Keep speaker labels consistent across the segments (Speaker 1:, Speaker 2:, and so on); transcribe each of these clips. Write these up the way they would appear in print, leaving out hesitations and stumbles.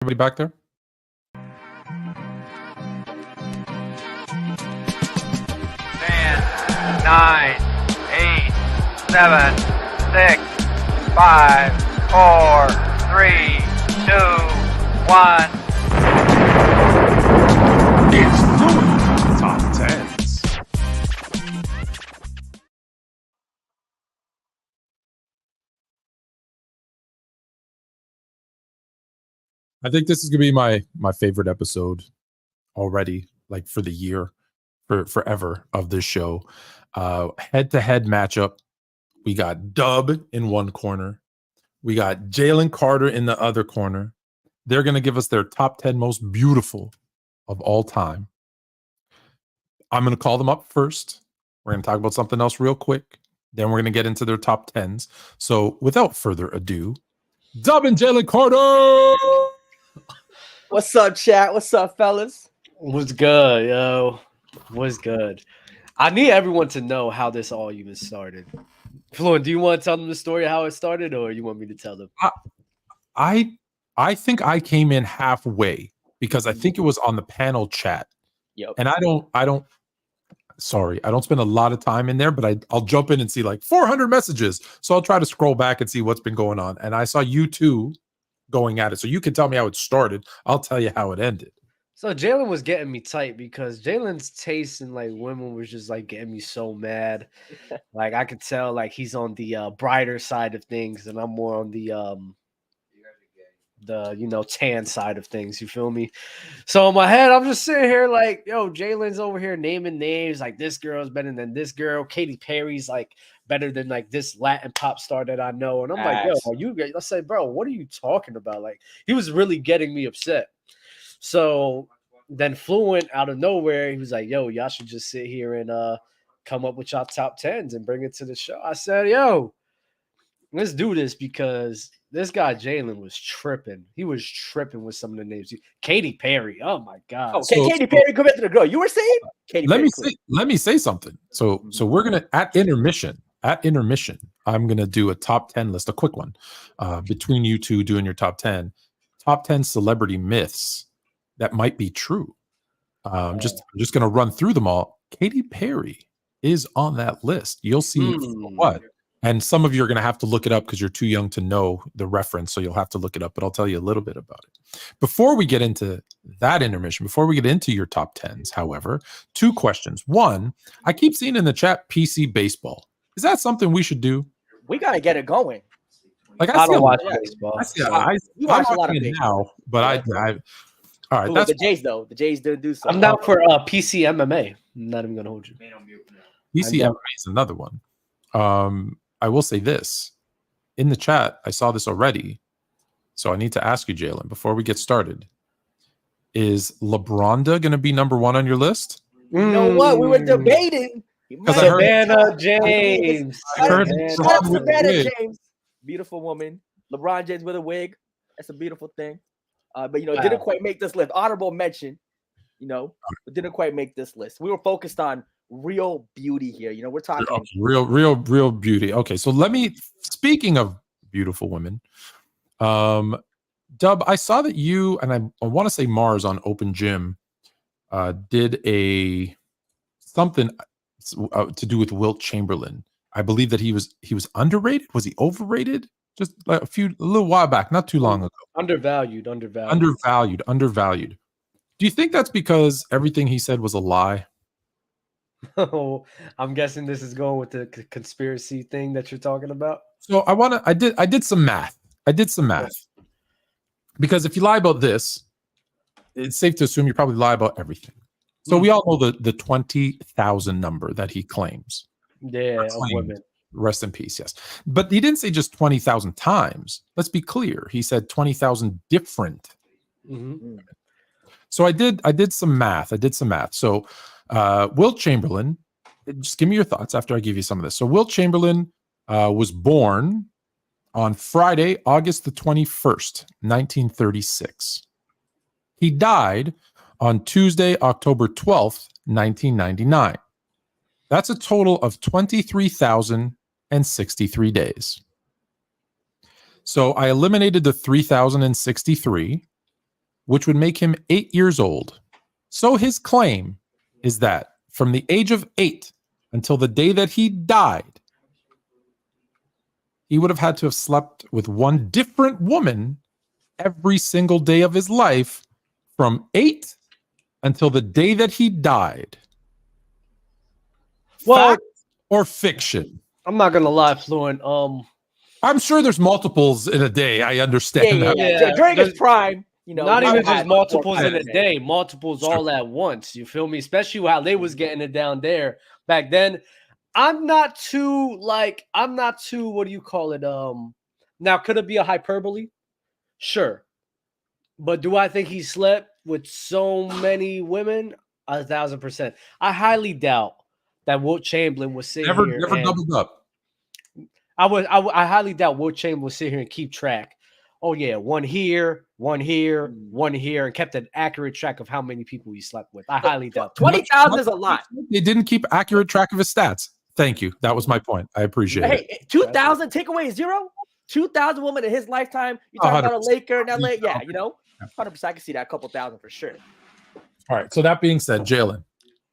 Speaker 1: Everybody back there?
Speaker 2: 10, 9, 8, 7, 6, 5, 4, 3, 2, 1.
Speaker 1: It's Fluent Top 10s. I think this is gonna be my favorite episode already, like for the year, for forever of this show. Head-to-head matchup. We got Dub in one corner. We got Jalen Carter in the other corner. They're gonna give us their top 10 most beautiful of all time. I'm gonna call them up first. We're gonna talk about something else real quick. Then we're gonna get into their top 10s. So without further ado, Dub and Jalen Carter.
Speaker 3: What's up, chat? What's up, fellas?
Speaker 4: What's good, yo? What's good? I need everyone to know how this all even started. Fluent, do you want to tell them the story of how it started, or you want me to tell them?
Speaker 1: I think I came in halfway because I think it was on the panel chat.
Speaker 3: Yep.
Speaker 1: And I don't spend a lot of time in there, but I'll jump in and see like 400 messages. So I'll try to scroll back and see what's been going on. And I saw you two going at it. So you can tell me how it started. I'll tell you how it ended.
Speaker 4: So Jalen was getting me tight because Jalen's taste in like women was just like getting me so mad. Like I could tell like he's on the brighter side of things, and I'm more on the tan side of things. You feel me? So in my head, I'm just sitting here like, yo, Jalen's over here naming names like this girl's better than this girl. Katy Perry's like better than like this Latin pop star that I know. And I'm like, yo, are you? I say, bro, what are you talking about? Like he was really getting me upset. So then Fluent out of nowhere, he was like, yo, y'all should just sit here and come up with y'all top 10s and bring it to the show. I said, yo, let's do this because this guy Jalen was tripping. He was tripping with some of the names. Katy Perry. Oh my God.
Speaker 3: Oh, Katy Perry compared to the girl. You were saying?
Speaker 1: Let me say something. So we're gonna at intermission, I'm gonna do a top 10 list, a quick one. Between you two doing your top 10 celebrity myths that might be true. I'm just gonna run through them all. Katy Perry is on that list. You'll see what. And some of you are going to have to look it up because you're too young to know the reference. So you'll have to look it up, but I'll tell you a little bit about it. Before we get into that intermission, before we get into your top 10s, however, two questions. One, I keep seeing in the chat PC baseball. Is that something we should do?
Speaker 3: We got to get it going.
Speaker 1: Like
Speaker 4: I don't watch baseball.
Speaker 3: You watch a lot of baseball.
Speaker 1: Now, but I all right.
Speaker 3: Ooh,
Speaker 1: That's
Speaker 3: the Jays, though. The Jays didn't do something.
Speaker 4: I'm down for PC MMA. I'm not even going to hold you.
Speaker 1: PC MMA is another one. I will say this in the chat. I saw this already, so I need to ask you, Jalen, before we get started. Is LeBronda going to be number one on your list?
Speaker 3: You know what? We were debating.
Speaker 4: Savannah James.
Speaker 3: Savannah James. Beautiful woman. LeBron James with a wig. That's a beautiful thing. But didn't quite make this list. Honorable mention. But didn't quite make this list. We were focused on real beauty here. We're talking
Speaker 1: real beauty. Okay, so speaking of beautiful women, Dub, I saw that you and I want to say Mars on Open Gym did something to do with Wilt Chamberlain. I believe that he was underrated. Was he overrated? Just like a little while back, not too long ago.
Speaker 4: Undervalued.
Speaker 1: Do you think that's because everything he said was a lie?
Speaker 4: Oh, I'm guessing this is going with the conspiracy thing that you're talking about.
Speaker 1: So I did some math. Because if you lie about this, it's safe to assume you probably lie about everything. So we all know the 20,000 number that he claims.
Speaker 4: Yeah, women.
Speaker 1: Rest in peace, yes. But he didn't say just 20,000 times. Let's be clear. He said 20,000 different.
Speaker 4: Mm-hmm.
Speaker 1: So I did some math. So Wilt Chamberlain, just give me your thoughts after I give you some of this. So Wilt Chamberlain was born on Friday, August the 21st, 1936. He died on Tuesday, October 12th, 1999. That's a total of 23,063 days. So I eliminated the 3,063 which would make him 8 years old. So his claim is that from the age of 8 until the day that he died, he would have had to have slept with one different woman every single day of his life from 8 until the day that he died.
Speaker 4: Well,
Speaker 1: Fact or fiction?
Speaker 4: I'm not gonna lie, Fluent.
Speaker 1: I'm sure there's multiples in a day. I understand that.
Speaker 4: Yeah.
Speaker 3: During his prime, you know,
Speaker 4: Not
Speaker 3: he
Speaker 4: even
Speaker 3: had
Speaker 4: just multiples
Speaker 3: more
Speaker 4: in a
Speaker 3: time.
Speaker 4: day, multiples all at once. You feel me? Especially how they was getting it down there back then. I'm not too what do you call it? Now could it be a hyperbole? Sure. But do I think he slept with so many women? 1,000%. I highly doubt that Wilt Chamberlain would sit
Speaker 1: Never
Speaker 4: here.
Speaker 1: doubled up.
Speaker 4: I highly doubt Wilt Chamberlain would sit here and keep track. Oh yeah, one here, one here, one here, and kept an accurate track of how many people he slept with. I highly doubt.
Speaker 3: 20,000 is a lot.
Speaker 1: They didn't keep accurate track of his stats. Thank you. That was my point. I appreciate it.
Speaker 3: Hey, 2,000 take away 0? 2,000 women in his lifetime. You talking about a Laker in LA? Yeah, you know, 100%. I can see that, a couple thousand for sure.
Speaker 1: All right. So that being said, Jalen,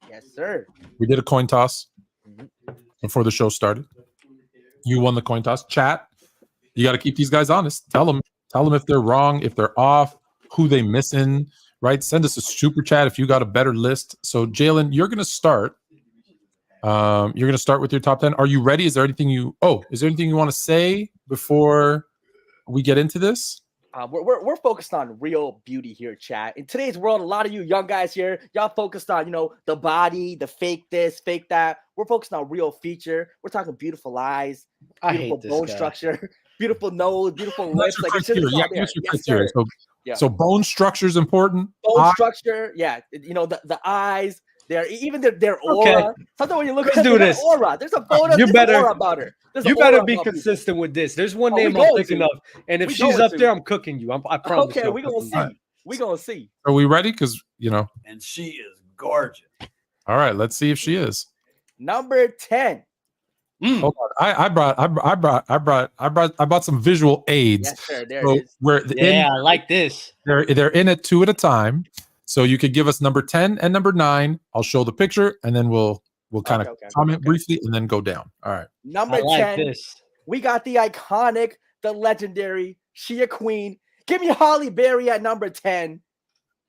Speaker 3: Yes, sir.
Speaker 1: we did a coin toss before the show started. You won the coin toss. Chat, you got to keep these guys honest. Tell them if they're wrong, if they're off, who they missing, right? Send us a super chat if you got a better list. So Jalen, you're going to start. You're going to start with your top 10. Are you ready? Is there anything you want to say before we get into this?
Speaker 3: We're focused on real beauty here, chat. In today's world, a lot of you young guys here, y'all focused on, you know, the body, the fake this, fake that. We're focused on real feature. We're talking beautiful eyes, beautiful bone structure, beautiful nose, beautiful lips. Like it's just
Speaker 1: criteria. So bone structure is important.
Speaker 3: Bone structure, yeah. You know, the eyes. Their aura.
Speaker 4: Okay.
Speaker 3: Sometimes when you look
Speaker 4: Let's
Speaker 3: at
Speaker 4: do this.
Speaker 3: aura, there's a photo.
Speaker 4: You better
Speaker 3: aura about her.
Speaker 4: You better be consistent with this. There's one name I'm thinking of, and if she's up there, I'm cooking you. I promise.
Speaker 3: Okay, we're gonna see. We're gonna see.
Speaker 1: Are we ready? Because you know,
Speaker 5: and she is gorgeous.
Speaker 1: All right, let's see if she is.
Speaker 3: Number 10.
Speaker 1: Hold on. I brought some visual aids.
Speaker 3: Yes, sir. There it is.
Speaker 4: I like this.
Speaker 1: They're in it 2 at a time. So you could give us number 10 and number 9. I'll show the picture and then we'll kind of comment briefly and then go down. All right.
Speaker 3: Number 10. We got the iconic, the legendary, she a queen. Give me Halle Berry at number 10.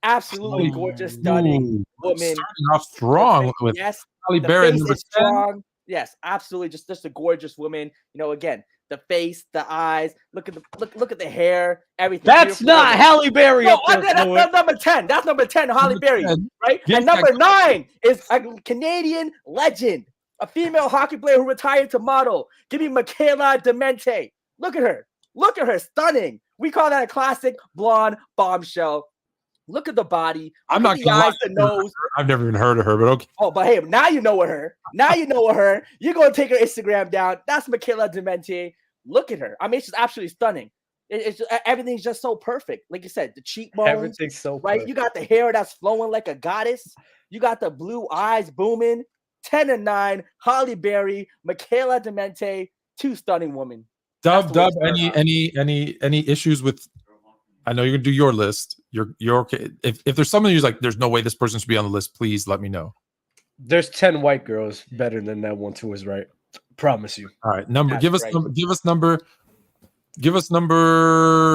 Speaker 3: Absolutely gorgeous, stunning woman.
Speaker 1: Starting off strong with Halle Berry at number 10.
Speaker 3: Strong. Yes, absolutely. Just a gorgeous woman. You know, again, the face, the eyes. Look at the hair. Everything.
Speaker 4: That's not Halle Berry.
Speaker 3: No, that's number 10. That's number 10. Halle Berry, right? And number 9 is a Canadian legend, a female hockey player who retired to model. Give me Michaela Demente. Look at her. Look at her. Stunning. We call that a classic blonde bombshell. Look at the body.
Speaker 1: I'm not
Speaker 3: the eyes, the nose.
Speaker 1: I've never even heard of her, but okay.
Speaker 3: Oh, but hey, now you know her. Now you know her. You're gonna take her Instagram down. That's Michaela Demente. Look at her. I mean, she's absolutely stunning. It's just, everything's just so perfect. Like you said, the cheekbones.
Speaker 4: Everything's so
Speaker 3: right.
Speaker 4: Perfect.
Speaker 3: You got the hair that's flowing like a goddess. You got the blue eyes booming. 10 and 9. Halle Berry, Michaela Demente, 2 stunning women.
Speaker 1: Dub. Any issues with? I know you're gonna do your list. You're okay. If there's someone who's like, there's no way this person should be on the list, please let me know.
Speaker 4: There's 10 white girls better than that one to his right. Promise you.
Speaker 1: All right, number. Give us number.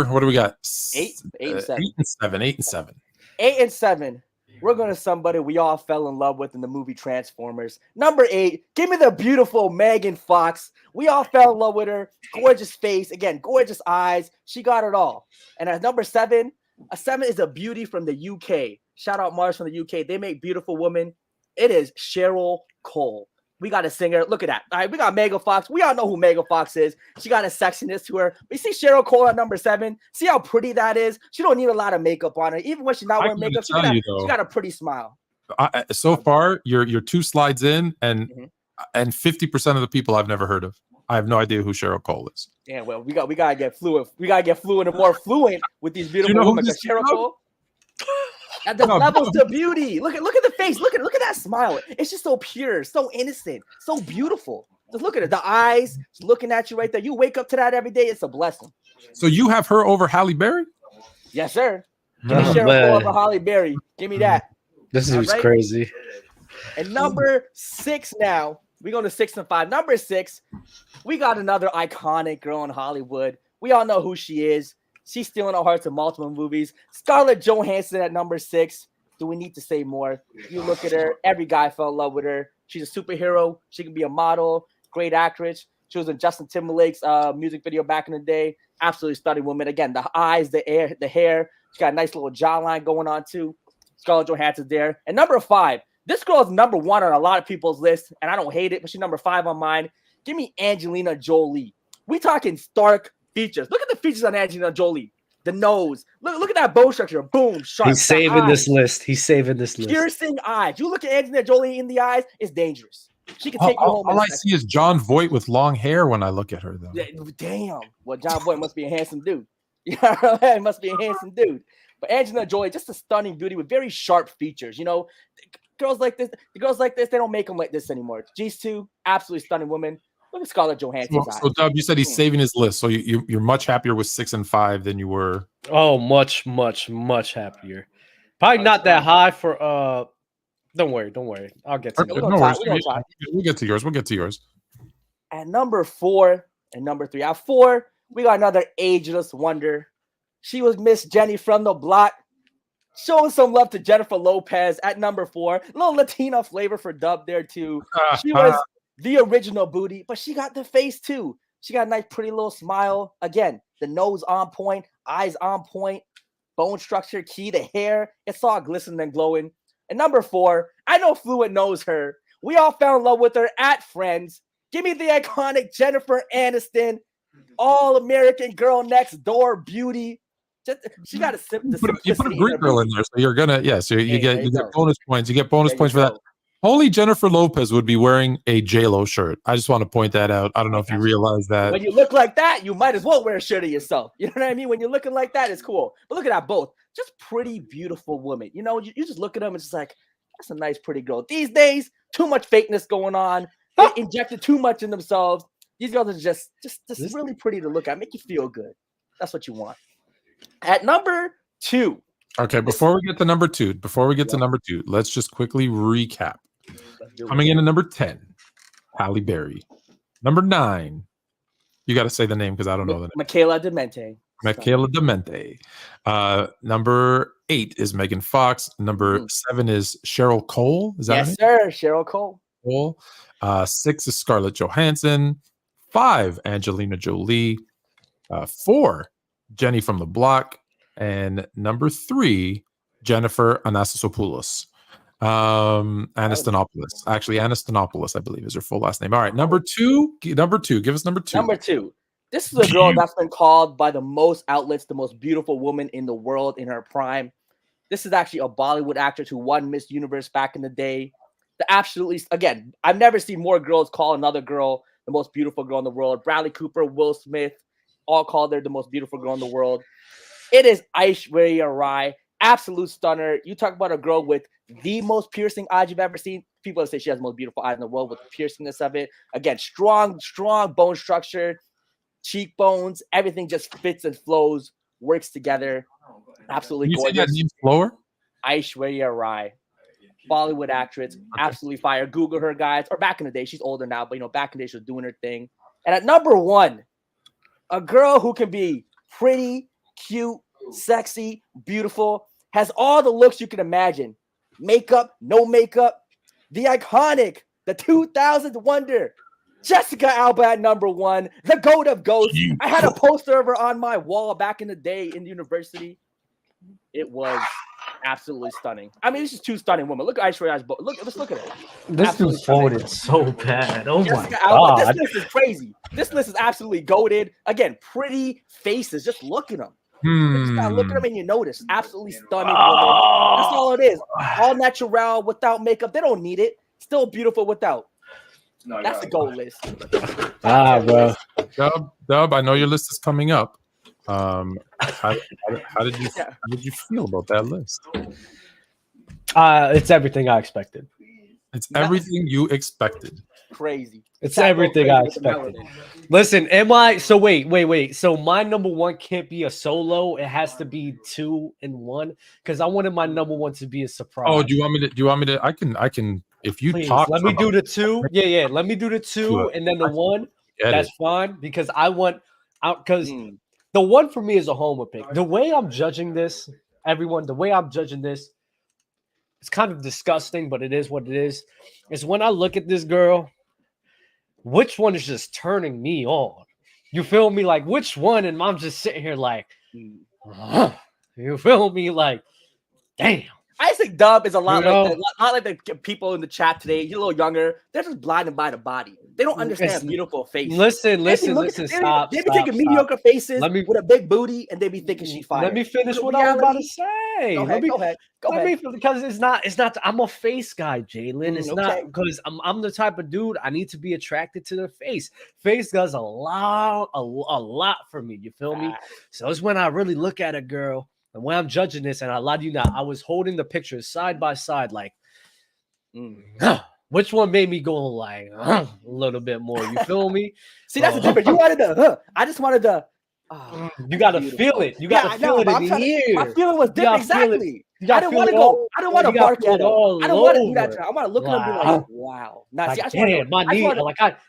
Speaker 1: What do we got?
Speaker 3: 8 and 7.
Speaker 1: 8 and 7. 8 and 7.
Speaker 3: 8 and 7. We're going to somebody we all fell in love with in the movie Transformers. Number 8, give me the beautiful Megan Fox. We all fell in love with her. Gorgeous face. Again, gorgeous eyes. She got it all. And at number 7, a 7 is a beauty from the UK. Shout out Mars from the UK. They make beautiful women. It is Cheryl Cole. We got a singer. Look at that. All right, we got Megan Fox. We all know who Megan Fox is. She got a sexiness to her. We see Cheryl Cole at number 7. See how pretty that is? She don't need a lot of makeup on her. Even when she's not wearing makeup, she got a pretty smile.
Speaker 1: So far, you're 2 slides in, and 50% of the people I've never heard of. I have no idea who Cheryl Cole is.
Speaker 3: Yeah, well, we gotta get fluent. We gotta get fluent and more fluent with these beautiful women. Cheryl Cole. At the levels to beauty. Look at the face. Look at that smile. It's just so pure, so innocent, so beautiful. Just look at it. The eyes just looking at you right there. You wake up to that every day. It's a blessing.
Speaker 1: So you have her over Halle Berry?
Speaker 3: Yes, sir. Give me
Speaker 4: Oh,
Speaker 3: Cheryl
Speaker 4: man.
Speaker 3: Cole over Holly Berry. Give me that.
Speaker 4: This is
Speaker 3: All right?
Speaker 4: crazy.
Speaker 3: And number 6 now. We go to 6 and 5. Number 6, we got another iconic girl in Hollywood. We all know who she is. She's stealing our hearts in multiple movies. Scarlett Johansson at number 6. Do we need to say more? You look at her. Every guy fell in love with her. She's a superhero. She can be a model. Great actress. She was in Justin Timberlake's music video back in the day. Absolutely stunning woman. Again, the eyes, the hair. She got a nice little jawline going on too. Scarlett Johansson's there. And number 5. This girl is number 1 on a lot of people's list, and I don't hate it, but she's number 5 on mine. Give me Angelina Jolie. We talking stark features. Look at the features on Angelina Jolie. The nose. Look at that bone structure. Boom, sharp.
Speaker 4: He's saving this list. He's saving this list.
Speaker 3: Piercing eyes. You look at Angelina Jolie in the eyes, it's dangerous. She can take you home.
Speaker 1: All I see is John Voight with long hair when I look at her, though.
Speaker 3: Yeah, damn. Well, John Voight must be a handsome dude. Yeah, he must be a handsome dude. But Angelina Jolie, just a stunning beauty with very sharp features. You know, girls like this, they don't make them like this anymore. G's too, absolutely stunning woman. Look at Scarlett Johansson's eyes.
Speaker 1: So Dub, you said he's saving his list. So you're much happier with 6 and 5 than you were.
Speaker 4: Oh, much happier. Probably not that high for Don't worry. I'll get to
Speaker 1: Okay,
Speaker 4: it.
Speaker 1: no worries. We'll get to yours.
Speaker 3: At number 4 and number 3. At 4, we got another ageless wonder. She was Miss Jenny from the block. Showing some love to Jennifer Lopez at number 4. A little Latina flavor for Dub there too. She was the original booty, but she got the face too. She got a nice, pretty little smile. Again, the nose on point, eyes on point, bone structure key, the hair. It's all glistening and glowing. And number 4, I know Fluent knows her. We all fell in love with her at Friends. Give me the iconic Jennifer Aniston, all-American girl next door beauty. She got
Speaker 1: You put a Greek girl in there, so you're gonna so you get bonus points. You get bonus points for that. Only Jennifer Lopez would be wearing a J-Lo shirt. I just want to point that out. I don't know if you realize that.
Speaker 3: When you look like that, you might as well wear a shirt of yourself. You know what I mean? When you're looking like that, it's cool. But look at that both. Just pretty, beautiful women. You know, you just look at them and it's just like, that's a nice, pretty girl. These days, too much fakeness going on. They injected too much in themselves. These girls are just really pretty to look at. Make you feel good. That's what you want. At number 2.
Speaker 1: Okay, before we get to number 2, let's just quickly recap. Coming in at number 10, Halle Berry. Number 9, you got to say the name because I don't know the name.
Speaker 3: Michaela Demente.
Speaker 1: Number 8 is Megan Fox. Number 7 is Cheryl Cole. Is that
Speaker 3: yes, sir? Cheryl Cole.
Speaker 1: 6 is Scarlett Johansson. 5, Angelina Jolie. 4, Jenny from the Block. And number 3, Jennifer Anastassopoulos. Anastonopoulos. Actually, Anastonopoulos, I believe, is her full last name. All right, number 2. Give us number 2.
Speaker 3: Number 2. This is a girl that's been called by the most outlets the most beautiful woman in the world in her prime. This is actually a Bollywood actress who won Miss Universe back in the day. Again, I've never seen more girls call another girl the most beautiful girl in the world. Bradley Cooper, Will Smith, all called her the most beautiful girl in the world. It is Aishwarya Rai, absolute stunner. You talk about a girl with the most piercing eyes you've ever seen. People say she has the most beautiful eyes in the world with the piercingness of it. Again, strong bone structure, cheekbones, everything just fits and flows, works together. Absolutely gorgeous.
Speaker 1: You say that name slower?
Speaker 3: Aishwarya Rai, Bollywood actress, absolutely fire. Google her, guys. Or back in the day, she's older now, but back in the day she was doing her thing. And at number 1, a girl who can be pretty, cute, sexy, beautiful, has all the looks you can imagine. Makeup, no makeup. The iconic, the 2000s wonder, Jessica Alba at number 1, the goat of ghosts. I had a poster of her on my wall back in the day in university. It was absolutely stunning. I mean, this is 2 stunning women. Look at Aishwarya's book. Let's look at it.
Speaker 4: This dude's folded so bad. Oh
Speaker 3: Jessica
Speaker 4: my
Speaker 3: Alba.
Speaker 4: god.
Speaker 3: This list is crazy. This list is absolutely goated. Again, pretty faces. Just look at them. You just gotta look at them and you notice. Absolutely stunning women. That's all it is. All natural, without makeup. They don't need it. Still beautiful without. That's the goal list.
Speaker 4: Bro.
Speaker 1: Dub, I know your list is coming up. How did you feel about that list?
Speaker 4: It's everything I expected.
Speaker 1: It's everything you expected.
Speaker 3: crazy.
Speaker 4: It's
Speaker 3: Chat go
Speaker 4: everything
Speaker 3: crazy
Speaker 4: I
Speaker 3: with the
Speaker 4: expected.
Speaker 3: melanin.
Speaker 4: Listen, am I? So wait. So my number one can't be a solo. It has to be 2 and 1 because I wanted my number one to be a surprise.
Speaker 1: Oh, do you want me to? Do you want me to? I can. If you
Speaker 4: Please,
Speaker 1: talk,
Speaker 4: let me do
Speaker 1: about
Speaker 4: the 2. Yeah. Let me do the 2 and then the 1. That's fine because I want out because the 1 for me is a homer pick. The way I'm judging this, everyone, the way I'm judging this, it's kind of disgusting, but it is what it is. It's when I look at this girl, which one is just turning me on? You feel me? Like which one? And I'm just sitting here like, you feel me? Like, damn.
Speaker 3: I think Dub is a lot
Speaker 4: You know?
Speaker 3: like not like the people in the chat today. He's a little younger. They're just blinded by the body. They don't understand beautiful face.
Speaker 4: Listen. Stop.
Speaker 3: They be taking mediocre faces with a big booty, and they be thinking she fire.
Speaker 4: Let me finish what I was about to say.
Speaker 3: Go ahead.
Speaker 4: Because it's not. I'm a face guy, Jalen. It's not because I'm the type of dude I need to be attracted to the face. Face does a lot for me. You feel me? So it's when I really look at a girl. And when I'm judging this, and I lied to you not, I was holding the pictures side by side, like, which one made me go like a little bit more? You feel me?
Speaker 3: See, that's the difference. You wanted the, I just wanted the.
Speaker 4: You gotta feel it. You gotta feel it in here.
Speaker 3: My feeling was different. Exactly. I didn't want to go. I don't want to bark at her. I don't want to do that. I want to look at her and be like, "Wow." Now,
Speaker 4: like,
Speaker 3: see,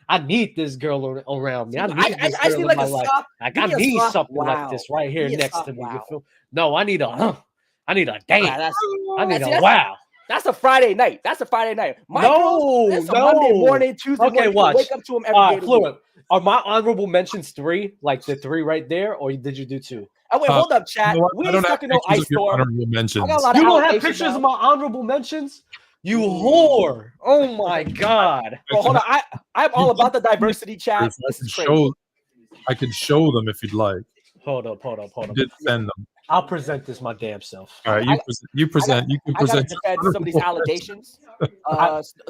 Speaker 4: I need this girl around me. I need this
Speaker 3: I
Speaker 4: girl in
Speaker 3: like
Speaker 4: my
Speaker 3: a
Speaker 4: life.
Speaker 3: soft,
Speaker 4: Like I need something like this right here next to me. You feel? No, I need a damn. I need a wow.
Speaker 3: That's a Friday night. That's a Friday night.
Speaker 4: That's
Speaker 3: a Monday morning, Tuesday morning.
Speaker 4: Watch.
Speaker 3: Wake up to him every day.
Speaker 4: Fluent. Are my honorable mentions 3, like the 3 right there, or did you do 2?
Speaker 3: Oh wait, hold up, chat. We ain't stuck in no ice storm.
Speaker 1: You
Speaker 4: don't have pictures of my honorable mentions? You whore! Oh my god!
Speaker 3: Well, hold on. I'm all about the diversity, chat.
Speaker 1: I can show them if you'd like.
Speaker 4: Hold up.
Speaker 1: Did send them.
Speaker 4: I'll present this my damn self.
Speaker 1: All right, you present. You can present.
Speaker 3: I gotta defend some of these allegations.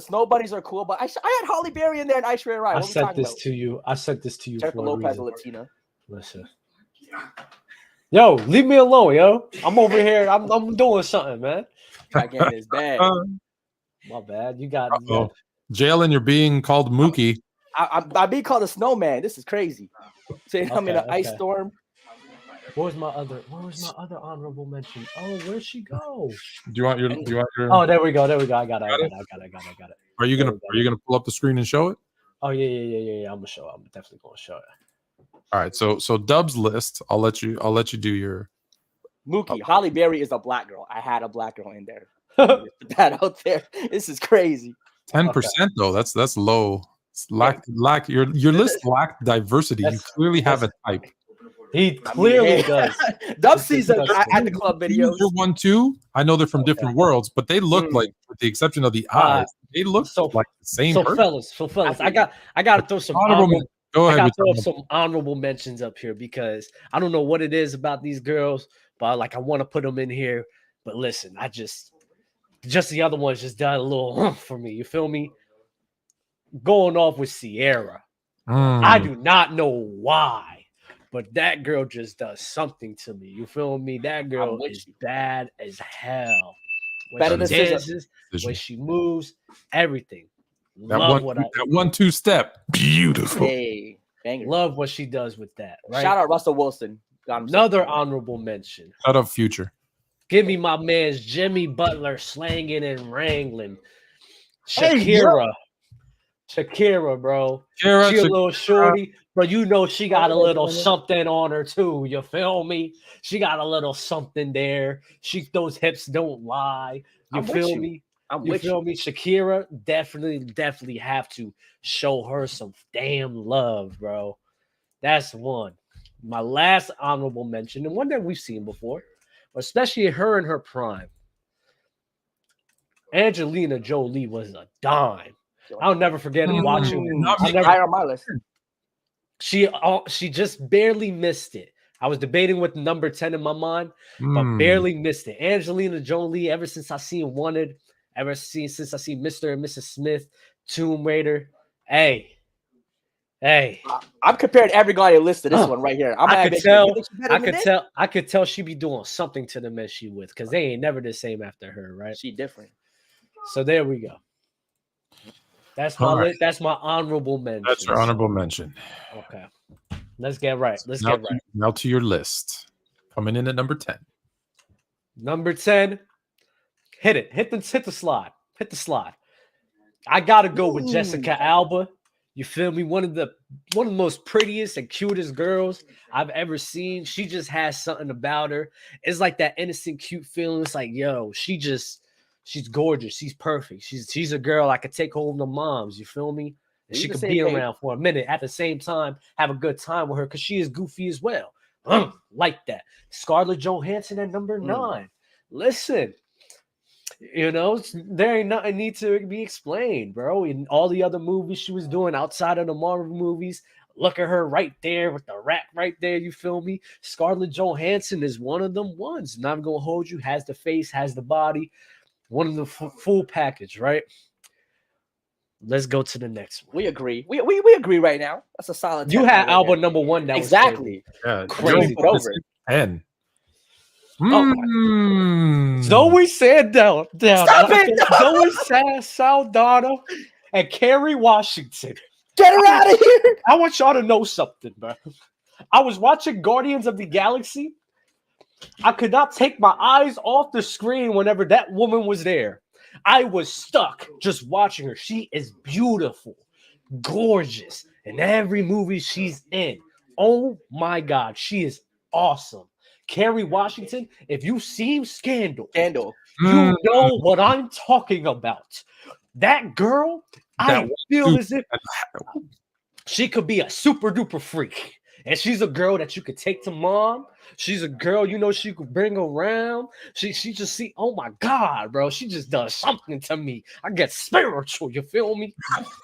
Speaker 3: Snow bunnies are cool, but I had Holly Berry in there and Aishwarya Rai.
Speaker 4: I sent this to you.
Speaker 3: Jennifer Lopez and Latina.
Speaker 4: Listen. Yo, leave me alone, yo. I'm over here. I'm doing something, man.
Speaker 3: I get this bad.
Speaker 4: My bad. You got
Speaker 1: Jalen, you're being called Mookie.
Speaker 3: I'm being called a snowman. This is crazy. Saying I'm in an ice storm.
Speaker 4: Where's my other honorable mention? Oh, where'd she go?
Speaker 1: Do you want your?
Speaker 4: Oh, there we go. I got it.
Speaker 1: Are you gonna pull up the screen and show it?
Speaker 4: Oh yeah. I'm definitely gonna show it.
Speaker 3: Oh.
Speaker 1: All right. So Dub's list. I'll let you do your.
Speaker 3: Mookie. Holly Berry is a black girl. I had a black girl in there. Put that out there. This is crazy.
Speaker 1: 10% though. That's low. Lack your list lacked diversity. You clearly have a type.
Speaker 4: He clearly does.
Speaker 3: Dub sees at the club videos.
Speaker 1: Your 1, 2. I know they're from different worlds, but they look like, with the exception of the eyes, they look like the same.
Speaker 4: So fellas, I got to throw some honorable.
Speaker 1: Go ahead.
Speaker 4: I got to throw some honorable mentions up here because I don't know what it is about these girls, but I want to put them in here. But listen, I just the other ones just done a little for me. You feel me? Going off with Sierra. I do not know why. But that girl just does something to me. You feel me? That girl is bad as hell. When she dances, when she moves, everything.
Speaker 1: That 1-2 step, beautiful.
Speaker 3: Hey, banger.
Speaker 4: Love what she does with that. Right?
Speaker 3: Shout out Russell Wilson.
Speaker 4: Another honorable mention.
Speaker 1: Shout out Future.
Speaker 4: Give me my man's Jimmy Butler slanging and wrangling. Shakira. Shakira, bro. She a little shorty. But you know she got a little something on her too. You feel me? She got a little something there. Those hips don't lie. You feel me? You feel me? Shakira definitely have to show her some damn love, bro. That's one. My last honorable mention, and one that we've seen before, especially her in her prime. Angelina Jolie was a dime. I'll never forget watching.
Speaker 3: Higher on my list.
Speaker 4: She just barely missed it. I was debating with number 10 in my mind, but barely missed it. Angelina Jolie, ever since I seen Wanted, since I seen Mr. and Mrs. Smith, Tomb Raider. Hey.
Speaker 3: I'm comparing every guy list to this one right here.
Speaker 4: I could tell she be doing something to the men she with, because they ain't never the same after her, right?
Speaker 3: She different.
Speaker 4: So there we go. That's
Speaker 1: All right.
Speaker 4: That's my honorable mention.
Speaker 1: That's your honorable mention.
Speaker 4: Okay. Let's get right.
Speaker 1: Now to your list. Coming in at number 10.
Speaker 4: Number 10. Hit it. Hit the slide. Hit the slide. I gotta go with Jessica Alba. You feel me? One of the most prettiest and cutest girls I've ever seen. She just has something about her. It's like that innocent, cute feeling. It's like, yo, she's gorgeous. She's perfect. She's a girl I could take home to moms. You feel me? And she could be around for a minute. At the same time, have a good time with her because she is goofy as well. Like that. Scarlett Johansson at number 9. Listen. You know, there ain't nothing need to be explained, bro. In all the other movies she was doing outside of the Marvel movies, look at her right there with the rap right there. You feel me? Scarlett Johansson is one of them ones. Not gonna hold you. Has the face, has the body, one of the full package, right? Let's go to the next one.
Speaker 3: We agree. We agree right now. That's a solid.
Speaker 4: You had Alba number 1. That
Speaker 3: exactly.
Speaker 1: Yeah,
Speaker 3: crazy.
Speaker 1: Over 10.
Speaker 4: Zoe Saldana.
Speaker 3: Stop it!
Speaker 4: Zoe Saldana and Kerry Washington.
Speaker 3: Get her out of here!
Speaker 4: I want y'all to know something, bro. I was watching Guardians of the Galaxy. I could not take my eyes off the screen whenever that woman was there. I was stuck just watching her. She is beautiful, gorgeous in every movie she's in. Oh my God, she is awesome. Kerry Washington, if you've seen Scandal, you know what I'm talking about. That girl, I feel as if she could be a super duper freak. And she's a girl that you could take to mom. She's a girl, you know, she could bring around. She just see, oh my God, bro. She just does something to me. I get spiritual, you feel me?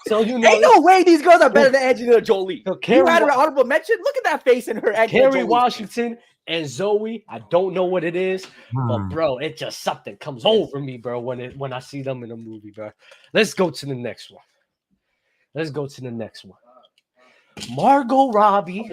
Speaker 4: So, you know.
Speaker 3: Ain't no way these girls are better than Angelina Jolie.
Speaker 4: So
Speaker 3: you had her honorable mention? Look at that face in her.
Speaker 4: Kerry Washington and Zoe, I don't know what it is, but bro, it just something comes over me, bro, when I see them in a movie, bro. Let's go to the next one. Margot Robbie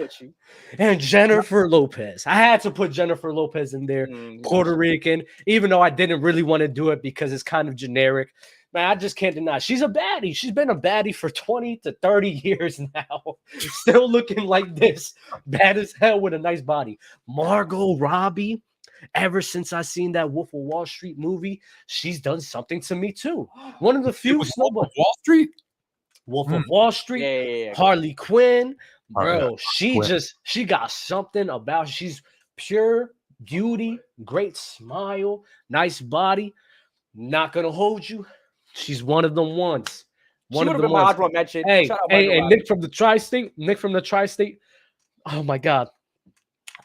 Speaker 4: and Jennifer Lopez. I had to put Jennifer Lopez in there. Puerto Rican, even though I didn't really want to do it because it's kind of generic. Man, I just can't deny. She's a baddie. She's been a baddie for 20 to 30 years now. Still looking like this. Bad as hell with a nice body. Margot Robbie, ever since I seen that Wolf of Wall Street movie, she's done something to me too. One of the few
Speaker 1: Wolf of Wall Street?
Speaker 4: Wolf of Wall Street,
Speaker 3: yeah.
Speaker 4: Harley Quinn, bro. She got something about. She's pure beauty, great smile, nice body. Not gonna hold you. She's one of them ones. One of them ones. Hey, Nick from the tri-state. Oh my God.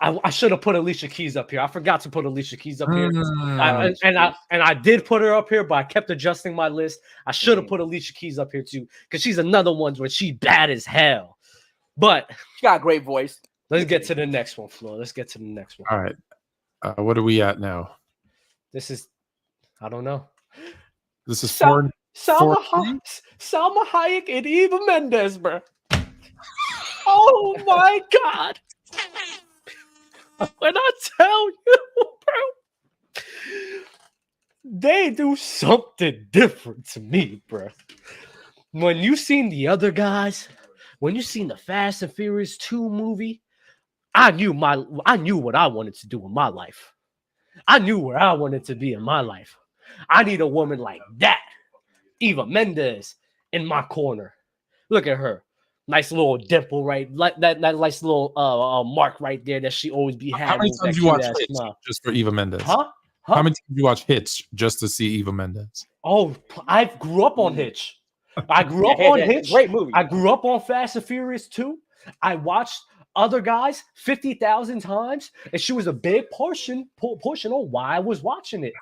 Speaker 4: I should have put Alicia Keys up here. I forgot to put Alicia Keys up here. I did put her up here, but I kept adjusting my list. I should have put Alicia Keys up here too, because she's another one where she bad as hell. But
Speaker 3: she got a great voice.
Speaker 4: Let's get to the next one, Flo. Let's get to the next one.
Speaker 1: All right. What are we at now?
Speaker 4: This is, I don't know.
Speaker 1: This is
Speaker 4: Salma Hayek and Eva Mendes, bro. Oh my God. When I tell you, bro, they do something different to me, bro. When you seen the other guys, when you seen the Fast and Furious 2 movie, I knew what I wanted to do in my life. I knew where I wanted to be in my life. I need a woman like that. Eva Mendes in my corner. Look at her. Nice little dimple, right? Like that nice little mark right there that she always be having.
Speaker 1: How many times you watch Hits just for Eva Mendes?
Speaker 4: Huh?
Speaker 1: How many times you watch Hits just to see Eva Mendes?
Speaker 4: Oh, I grew up on Hitch. I grew up on Hitch.
Speaker 3: Great movie.
Speaker 4: I grew up on Fast and Furious 2. I watched other guys 50,000 times, and she was a big portion on why I was watching it.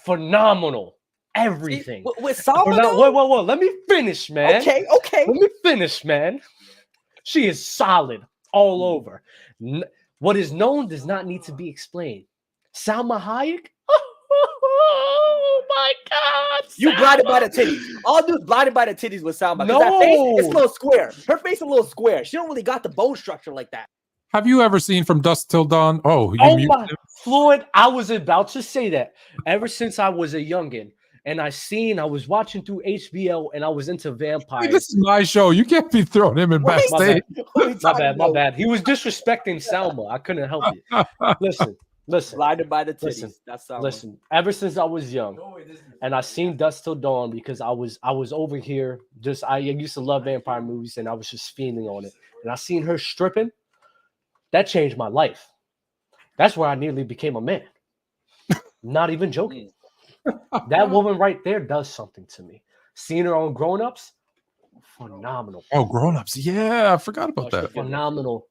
Speaker 4: Phenomenal. Everything.
Speaker 3: With Salma,
Speaker 4: whoa. Let me finish, man.
Speaker 3: Okay.
Speaker 4: Let me finish, man. She is solid all over. What is known does not need to be explained. Salma Hayek? Oh my God.
Speaker 3: You blinded by the titties. All dudes blinded by the titties with Salma.
Speaker 4: No.
Speaker 3: That face is a little square. Her face is a little square. She don't really got the bone structure like that.
Speaker 1: Have you ever seen From Dusk Till Dawn? Oh,
Speaker 4: my Fluent. I was about to say that. Ever since I was a youngin', and I was watching through HBO, and I was into vampires.
Speaker 1: Hey, this is my show. You can't be throwing him in backstage.
Speaker 4: My bad. He was disrespecting Selma. I couldn't help it. Listen.
Speaker 3: Blinded by the titties.
Speaker 4: Listen. Ever since I was young, and I seen Dusk Till Dawn because I was over here. I used to love vampire movies, and I was just feeling on it. And I seen her stripping. That changed my life. That's where I nearly became a man. Not even joking. That woman right there does something to me. Seeing her on Grown Ups, phenomenal.
Speaker 1: Oh, Grown Ups. Yeah, I forgot about that.
Speaker 4: Phenomenal.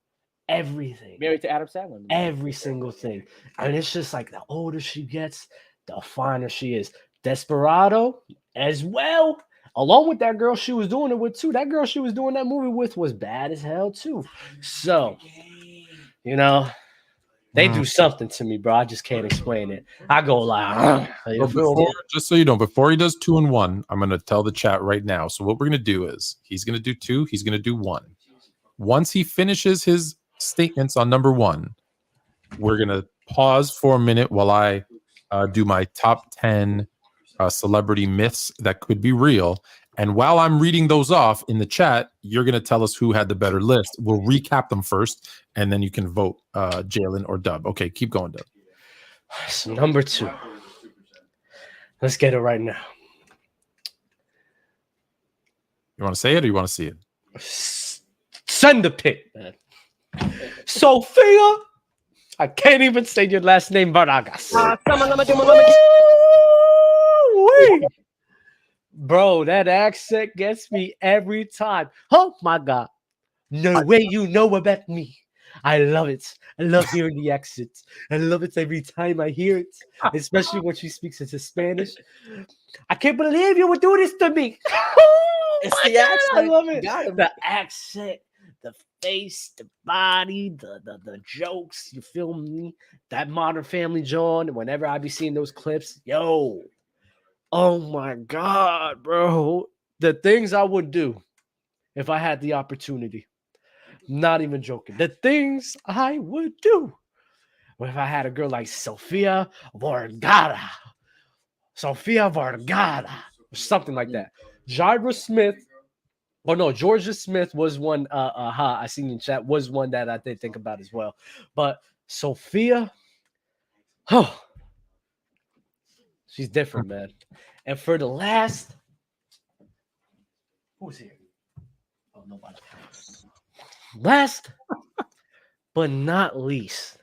Speaker 4: Everything.
Speaker 3: Married to Adam Sandler.
Speaker 4: Every single thing. And it's just like the older she gets, the finer she is. Desperado as well. Along with that girl she was doing it with too. That girl she was doing that movie with was bad as hell too. So, they do something to me, bro. I just can't explain it. I go like,
Speaker 1: just so you know, before he does 2 and 1, I'm going to tell the chat right now. So what we're going to do is he's going to do 2. He's going to do 1. Once he finishes his statements on number 1, we're going to pause for a minute while I do my top 10 celebrity myths that could be real. And while I'm reading those off in the chat, you're going to tell us who had the better list. We'll recap them first, and then you can vote Jalen or Dub. Okay, keep going, Dub.
Speaker 4: So number 2. Let's get it right now.
Speaker 1: You want to say it or you want to see it?
Speaker 4: Send the pic, man. Sophia. I can't even say your last name, Vargas. Bro, that accent gets me every time. Oh my God. No way you know about me. I love it. I love hearing the accent. I love it every time I hear it, especially when she speaks into Spanish. I can't believe you would do this to me.
Speaker 3: It's the accent.
Speaker 4: I love it. The accent, the face, the body, the jokes. You feel me? That Modern Family, John. Whenever I be seeing those clips, yo. Oh my God, bro. The things I would do if I had the opportunity. Not even joking. The things I would do if I had a girl like Sofia Vergara. Or something like that. Georgia Smith was one. I seen in chat was one that I did think about as well. But Sophia, she's different, man. And for the last, who's here? Oh, nobody. Last, but not least,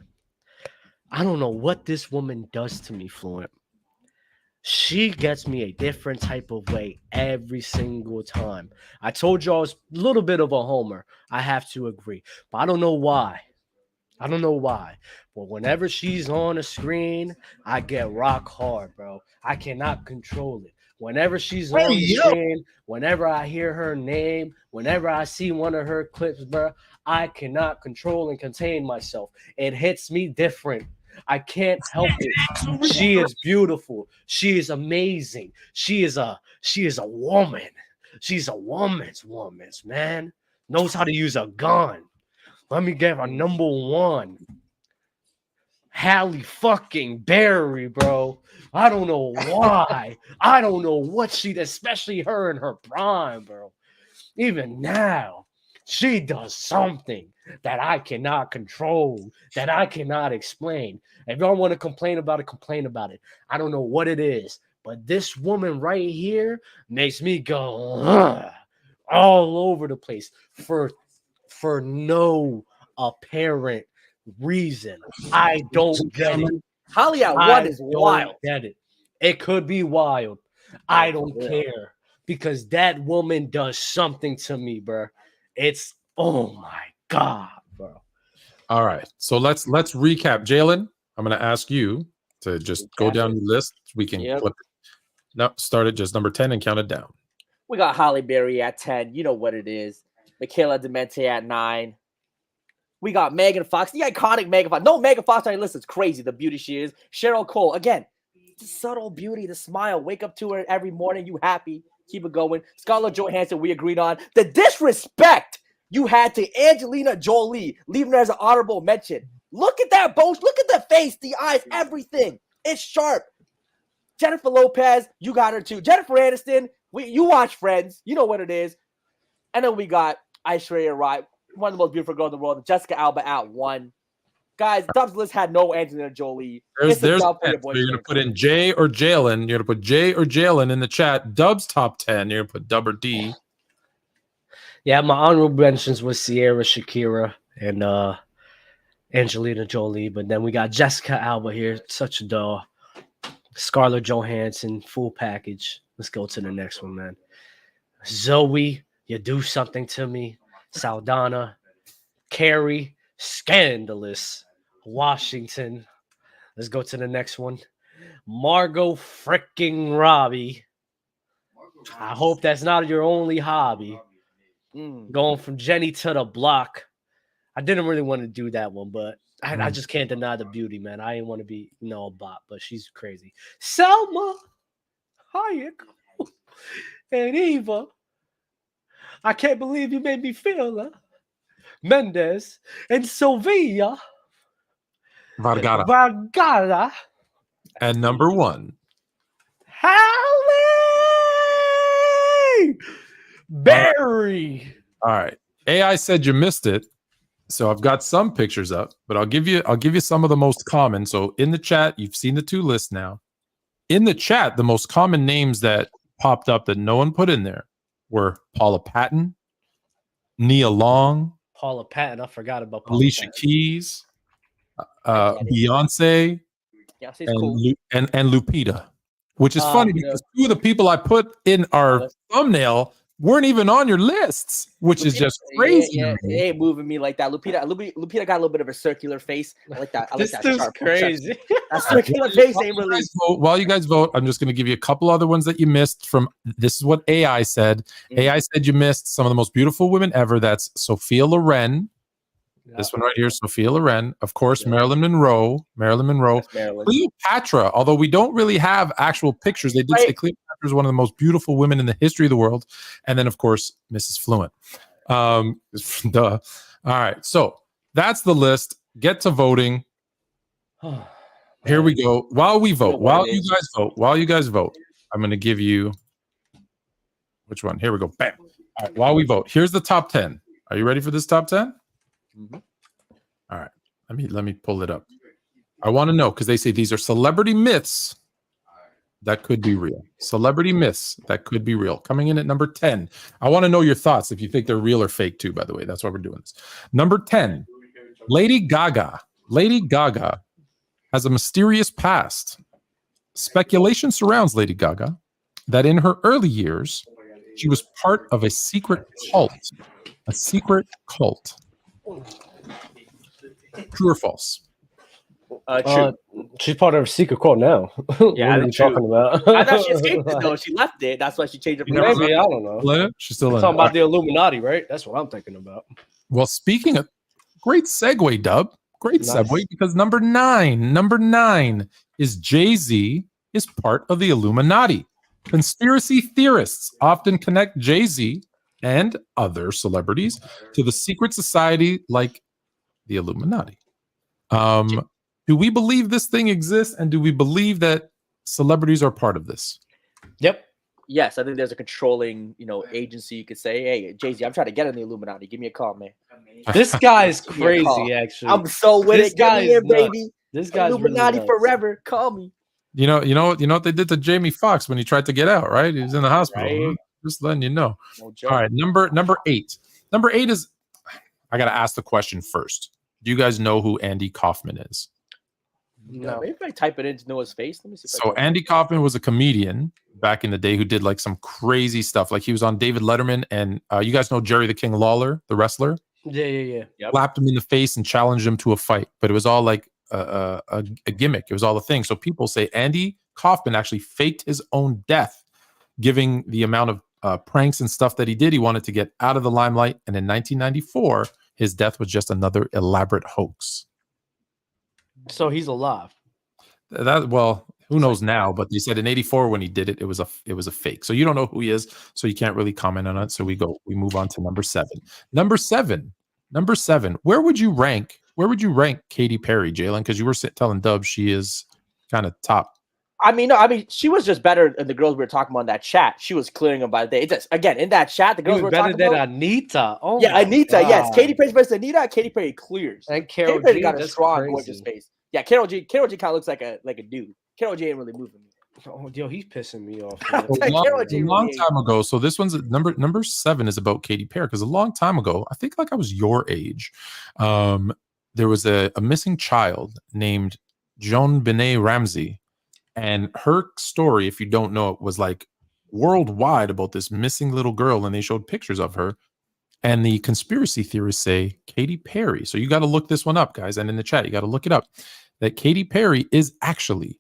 Speaker 4: I don't know what this woman does to me, Fluent. She gets me a different type of way every single time. I told you I was a little bit of a homer. I have to agree. But I don't know why. But whenever she's on a screen, I get rock hard, bro. I cannot control it. Whenever she's on the screen, whenever I hear her name, whenever I see one of her clips, bro, I cannot control and contain myself. It hits me different. I can't help it. She is beautiful. She is amazing. She is a woman. She's a woman's man. Knows how to use a gun. Let me get her number 1. Halle fucking Berry, bro. I don't know why. I don't know what especially her in her prime, bro. Even now, she does something that I cannot control, that I cannot explain. If y'all want to complain about it, complain about it. I don't know what it is, but this woman right here makes me go all over the place for no apparent reason. I don't get it.
Speaker 3: Holly at 1 is wild.
Speaker 4: Get it. It could be wild. I don't care because that woman does something to me, bro. It's oh my God, bro.
Speaker 1: All right. So let's recap. Jalen, I'm going to ask you to just go down the list. We can flip it. No, start at just number 10 and count it down.
Speaker 3: We got Halle Berry at 10. You know what it is. Michaela Demente at 9. We got Megan Fox, the iconic Megan Fox. No Megan Fox on your list. It's crazy. The beauty she is. Cheryl Cole. Again, the subtle beauty, the smile. Wake up to her every morning. You happy. Keep it going. Scarlett Johansson, we agreed on. The disrespect you had to Angelina Jolie, leaving her as an honorable mention. Look at that boast. Look at the face, the eyes, everything. It's sharp. Jennifer Lopez, you got her too. Jennifer Aniston, you watch Friends, you know what it is. And then we got Aishwarya Rai, one of the most beautiful girls in the world. Jessica Alba at 1. Guys, Dub's list had no Angelina Jolie.
Speaker 1: There's you're going to put in Jay or Jalen. You're going to put Jay or Jalen in the chat. Dub's top 10. You're going to put Dub or D.
Speaker 4: Yeah, my honorable mentions was Sierra, Shakira, and Angelina Jolie. But then we got Jessica Alba here. Such a doll. Scarlett Johansson, full package. Let's go to the next one, man. Zoe, You Do Something to Me. Saldana. Carrie, Scandalous. Washington. Let's go to the next one. Margot freaking Robbie. I hope that's not your only hobby. Going from Jenny to the block. I didn't really want to do that one, but I just can't deny the beauty, man. I didn't want to be a bot, but she's crazy. Selma Hayek and Eva. I can't believe you made me feel her. Mendez and Sylvia Vergara.
Speaker 1: And number 1,
Speaker 4: Halle Berry.
Speaker 1: All right. AI said you missed it. So I've got some pictures up, but I'll give you some of the most common. So in the chat, you've seen the 2 lists now. In the chat, the most common names that popped up that no one put in there were Paula Patton, Nia Long,
Speaker 4: Paula Patton. I forgot about Paula
Speaker 1: Alicia
Speaker 4: Patton.
Speaker 1: Keys, Beyonce, and Lupita, which is funny because 2 of the people I put in our thumbnail weren't even on your lists, which
Speaker 3: Lupita,
Speaker 1: is just crazy.
Speaker 3: Yeah, it ain't moving me like that. Lupita got a little bit of a circular face. I like that.
Speaker 4: This dude's crazy.
Speaker 3: That circular face ain't really.
Speaker 1: While you guys vote, I'm just going to give you a couple other ones that you missed from. This is what AI said. AI said you missed some of the most beautiful women ever. That's Sophia Loren. This one right here, Sophia Loren. Of course, Marilyn Monroe. Cleopatra, although we don't really have actual pictures. They did say Cleopatra is one of the most beautiful women in the history of the world. And then, of course, Mrs. Fluent. Duh. All right. So that's the list. Get to voting. Here we go. While you guys vote, I'm going to give you which one? Here we go. Bam. All right. While we vote, here's the top 10. Are you ready for this top 10? All right. Let me pull it up. I want to know because they say these are celebrity myths that could be real. Celebrity myths that could be real. Coming in at number 10. I want to know your thoughts if you think they're real or fake too, by the way. That's why we're doing this. Number 10, Lady Gaga. Lady Gaga has a mysterious past. Speculation surrounds Lady Gaga that in her early years, she was part of a secret cult. A secret cult. True or false?
Speaker 3: True.
Speaker 4: She's part of a secret cult now.
Speaker 3: Yeah,
Speaker 4: what are you talking about?
Speaker 3: I thought she escaped it though. She left it. That's why she changed her.
Speaker 4: Maybe, I don't know.
Speaker 1: She's still in.
Speaker 4: Talking about the Illuminati, right? That's what I'm thinking about.
Speaker 1: Well, speaking of, great segue, Dub. Great segue because number nine is Jay-Z is part of the Illuminati. Conspiracy theorists often connect Jay-Z and other celebrities to the secret society like the Illuminati. Do we believe this thing exists, and do we believe that celebrities are part of this?
Speaker 4: Yep.
Speaker 3: Yes, I think there's a controlling, agency. You could say, "Hey, Jay-Z, I'm trying to get in the Illuminati. Give me a call, man."
Speaker 4: This guy is crazy. Actually,
Speaker 3: I'm so with it. Get me in, baby.
Speaker 4: This guy's
Speaker 3: Illuminati
Speaker 4: really
Speaker 3: forever. Call me.
Speaker 1: You know what they did to Jamie Foxx when he tried to get out, right? He was in the hospital.
Speaker 3: Right.
Speaker 1: Just letting you know.
Speaker 3: No joke.
Speaker 1: All right, number 8. Number 8 is, I got to ask the question first. Do you guys know who Andy Kaufman is?
Speaker 3: No. Maybe if I type it in to know his face. Let me see.
Speaker 1: So Andy Kaufman was a comedian back in the day who did like some crazy stuff. Like he was on David Letterman, and you guys know Jerry the King Lawler, the wrestler?
Speaker 4: Yeah. Yep.
Speaker 1: Slapped him in the face and challenged him to a fight. But it was all like a gimmick. It was all a thing. So people say Andy Kaufman actually faked his own death, giving the amount of pranks and stuff that he did. He wanted to get out of the limelight. And in 1994, his death was just another elaborate hoax.
Speaker 4: So he's alive.
Speaker 1: Who knows now? But they said in '84 when he did it, it was a fake. So you don't know who he is, so you can't really comment on it. So we move on to number 7. Number seven. Where would you rank Katy Perry, Jalen? Because you were telling Dub she is kind of top
Speaker 3: I mean, no, I mean, she was just better than the girls we were talking about in that chat. She was clearing them by the day. It just, again, in that chat, the girls were
Speaker 4: better
Speaker 3: talking
Speaker 4: than
Speaker 3: about.
Speaker 4: Anita. Oh
Speaker 3: yeah,
Speaker 4: my
Speaker 3: Anita.
Speaker 4: God.
Speaker 3: Yes, Katy Perry versus Anita. Katy Perry clears.
Speaker 4: And Carol
Speaker 3: Katy Perry
Speaker 4: G,
Speaker 3: got a
Speaker 4: that's
Speaker 3: strong,
Speaker 4: crazy.
Speaker 3: gorgeous face. Yeah, Carol G. Carol G kind of looks like a dude. Carol G ain't really moving me.
Speaker 4: Oh, yo, he's pissing me off.
Speaker 1: A long time ago. So this one's number 7 is about Katy Perry, because a long time ago, I think like I was your age, there was a missing child named Joan Benet Ramsey, and her story, if you don't know it, was like worldwide about this missing little girl, and they showed pictures of her. And the conspiracy theorists say Katy Perry. So you got to look this one up, guys, and in the chat you got to look it up. That Katy Perry is actually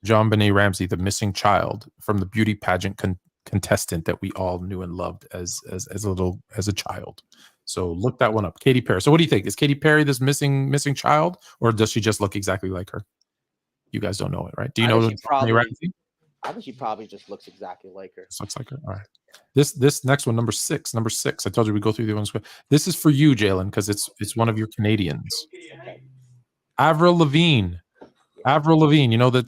Speaker 1: John Benet Ramsey, the missing child from the beauty pageant contestant that we all knew and loved as a child. So look that one up, Katy Perry. So what do you think? Is Katy Perry this missing child, or does she just look exactly like her? You guys don't know it, right? Do you know Benet Ramsey?
Speaker 3: I think she probably just looks exactly like her.
Speaker 1: Just looks like her. All right. This next one, number six. I told you we go through the ones. This is for you, Jalen, because it's one of your Canadians.
Speaker 3: Okay.
Speaker 1: Avril Lavigne. You know that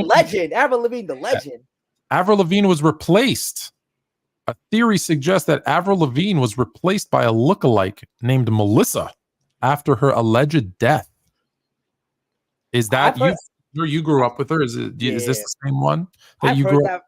Speaker 3: legend. Avril Lavigne, the legend.
Speaker 1: Avril Lavigne was replaced. A theory suggests that Avril Lavigne was replaced by a lookalike named Melissa after her alleged death. Is that you grew up with her? Is this the same one that you grew up?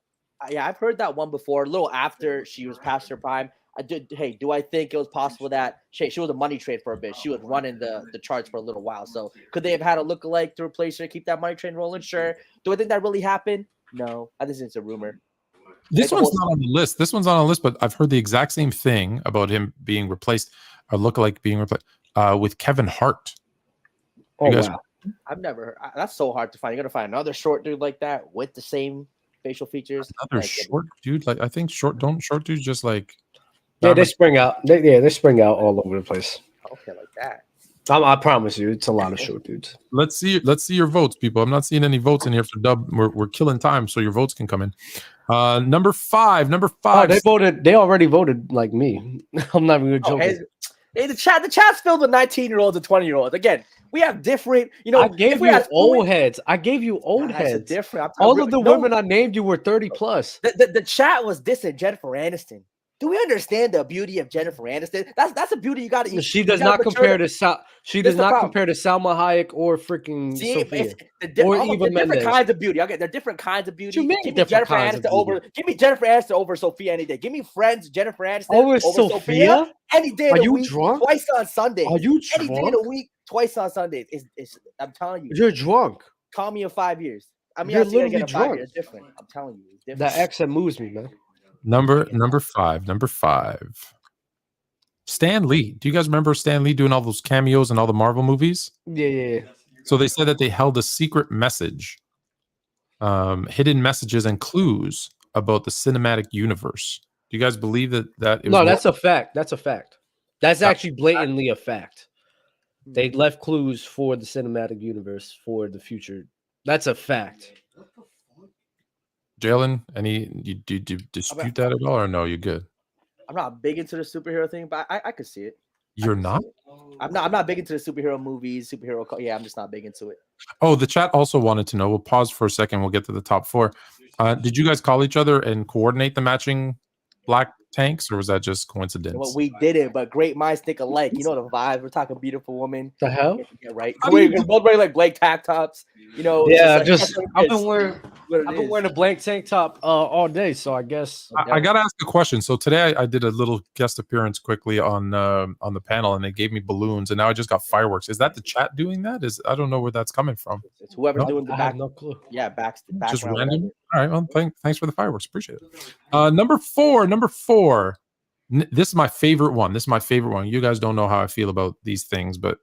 Speaker 3: Yeah, I've heard that one before. A little after she was past her prime. Do I think it was possible that she was a money trade for a bit? She was running the charts for a little while. So could they have had a lookalike to replace her, keep that money train rolling? Sure. Do I think that really happened? No. I think it's a rumor.
Speaker 1: This one's not on the list. This one's on a list, but I've heard the exact same thing about him being replaced, a lookalike being replaced with Kevin Hart.
Speaker 4: Oh, wow.
Speaker 3: I've never heard. That's so hard to find. You got to find another short dude like that with the same facial features.
Speaker 1: Another short dude, like I think short dudes just like.
Speaker 4: Yeah, they spring out. They spring out all over the place.
Speaker 3: Okay, like that.
Speaker 4: I promise you, it's a lot of short dudes.
Speaker 1: Let's see your votes, people. I'm not seeing any votes in here for Dub. We're killing time, so your votes can come in. Number five.
Speaker 4: Oh, they voted. They already voted like me. I'm not even gonna joke.
Speaker 3: Hey, the chat's filled with 19-year-olds and 20-year-olds. Again, we have different.
Speaker 4: I gave you old heads. Different. All of the women I named you were 30 plus.
Speaker 3: The chat was dissing Jennifer Aniston. Do we understand the beauty of Jennifer Aniston? That's a beauty you got to.
Speaker 4: She does not compare to She does not compare to Salma Hayek or freaking Sophia or even Mendes.
Speaker 3: Different kinds of beauty. Okay, they're different kinds of beauty.
Speaker 4: Give me Jennifer
Speaker 3: Aniston over Sophia any day. Give me Friends Jennifer Aniston
Speaker 4: over Sophia
Speaker 3: any day.
Speaker 4: Are you drunk?
Speaker 3: Twice on Sunday.
Speaker 4: Are you
Speaker 3: drunk? Any day of the week, twice on Sundays. I'm telling you.
Speaker 4: You're drunk.
Speaker 3: Call me in 5 years. I mean,
Speaker 4: you're literally drunk.
Speaker 3: It's different. I'm telling you, it's different.
Speaker 4: That accent moves me, man.
Speaker 1: Number five. Stan Lee. Do you guys remember Stan Lee doing all those cameos in all the Marvel movies?
Speaker 4: Yeah.
Speaker 1: So they said that they held a secret message, hidden messages and clues about the cinematic universe. Do you guys believe that it was?
Speaker 4: No, that's a fact. That's a fact. That's actually blatantly a fact. They left clues for the cinematic universe for the future. That's a fact.
Speaker 1: Jalen, do you dispute that at all, or no? You're good.
Speaker 3: I'm not big into the superhero thing, but I could see it.
Speaker 1: You're not?
Speaker 3: I'm not big into the superhero movies, Yeah, I'm just not big into it.
Speaker 1: Oh, the chat also wanted to know. We'll pause for a second. We'll get to the top 4. Did you guys call each other and coordinate the matching black tanks, or was that just coincidence?
Speaker 3: Well, we did it, but great minds think alike. You know the vibe. We're talking beautiful woman.
Speaker 4: The hell?
Speaker 3: Yeah, right. We're both wearing like Blake tank tops. You know.
Speaker 4: Yeah, I've been wearing a blank tank top all day, so I guess
Speaker 1: I gotta ask a question. So today I did a little guest appearance quickly on the panel, and they gave me balloons, and now I just got fireworks. Is that the chat doing that? I don't know where that's coming from.
Speaker 3: It's whoever's doing the back.
Speaker 4: I have no clue.
Speaker 3: Yeah, back
Speaker 1: just random. All right. Well, thanks for the fireworks. Appreciate it. Number four. This is my favorite one. You guys don't know how I feel about these things, but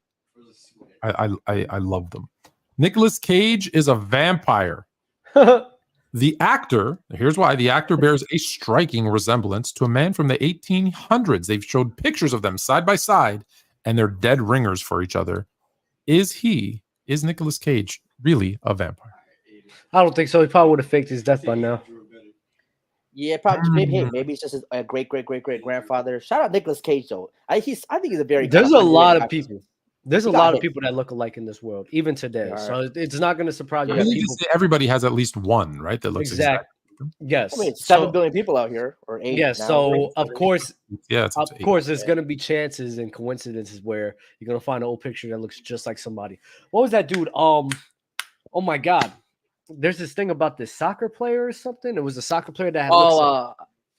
Speaker 1: I love them. Nicolas Cage is a vampire. The actor, here's why. The actor bears a striking resemblance to a man from the 1800s. They've showed pictures of them side by side, and they're dead ringers for each other. Is Nicolas Cage really a vampire?
Speaker 4: I don't think so. He probably would have faked his death by now.
Speaker 3: Yeah, probably. Maybe it's just a great grandfather. Shout out Nicolas Cage though. I think he's a very.
Speaker 4: There's a lot of people. There's a
Speaker 3: He got
Speaker 4: lot of
Speaker 3: hit.
Speaker 4: people that look alike in this world, even today.
Speaker 3: All
Speaker 4: So it's not going to surprise you.
Speaker 1: I
Speaker 4: that
Speaker 1: believe
Speaker 4: people,
Speaker 1: everybody has at least one, right? That looks
Speaker 4: exact. Yes.
Speaker 3: I mean, it's
Speaker 4: So-
Speaker 3: 7 billion people out here, or 8.
Speaker 4: Yes.
Speaker 3: now,
Speaker 4: So
Speaker 3: right?
Speaker 4: of course,
Speaker 1: Yeah, it's up
Speaker 4: of
Speaker 1: to 8.
Speaker 4: course, there's going to be chances and coincidences where you're going to find an old picture that looks just like somebody. What was that dude? Oh my God. There's this thing about this soccer player or something. It was a soccer player that had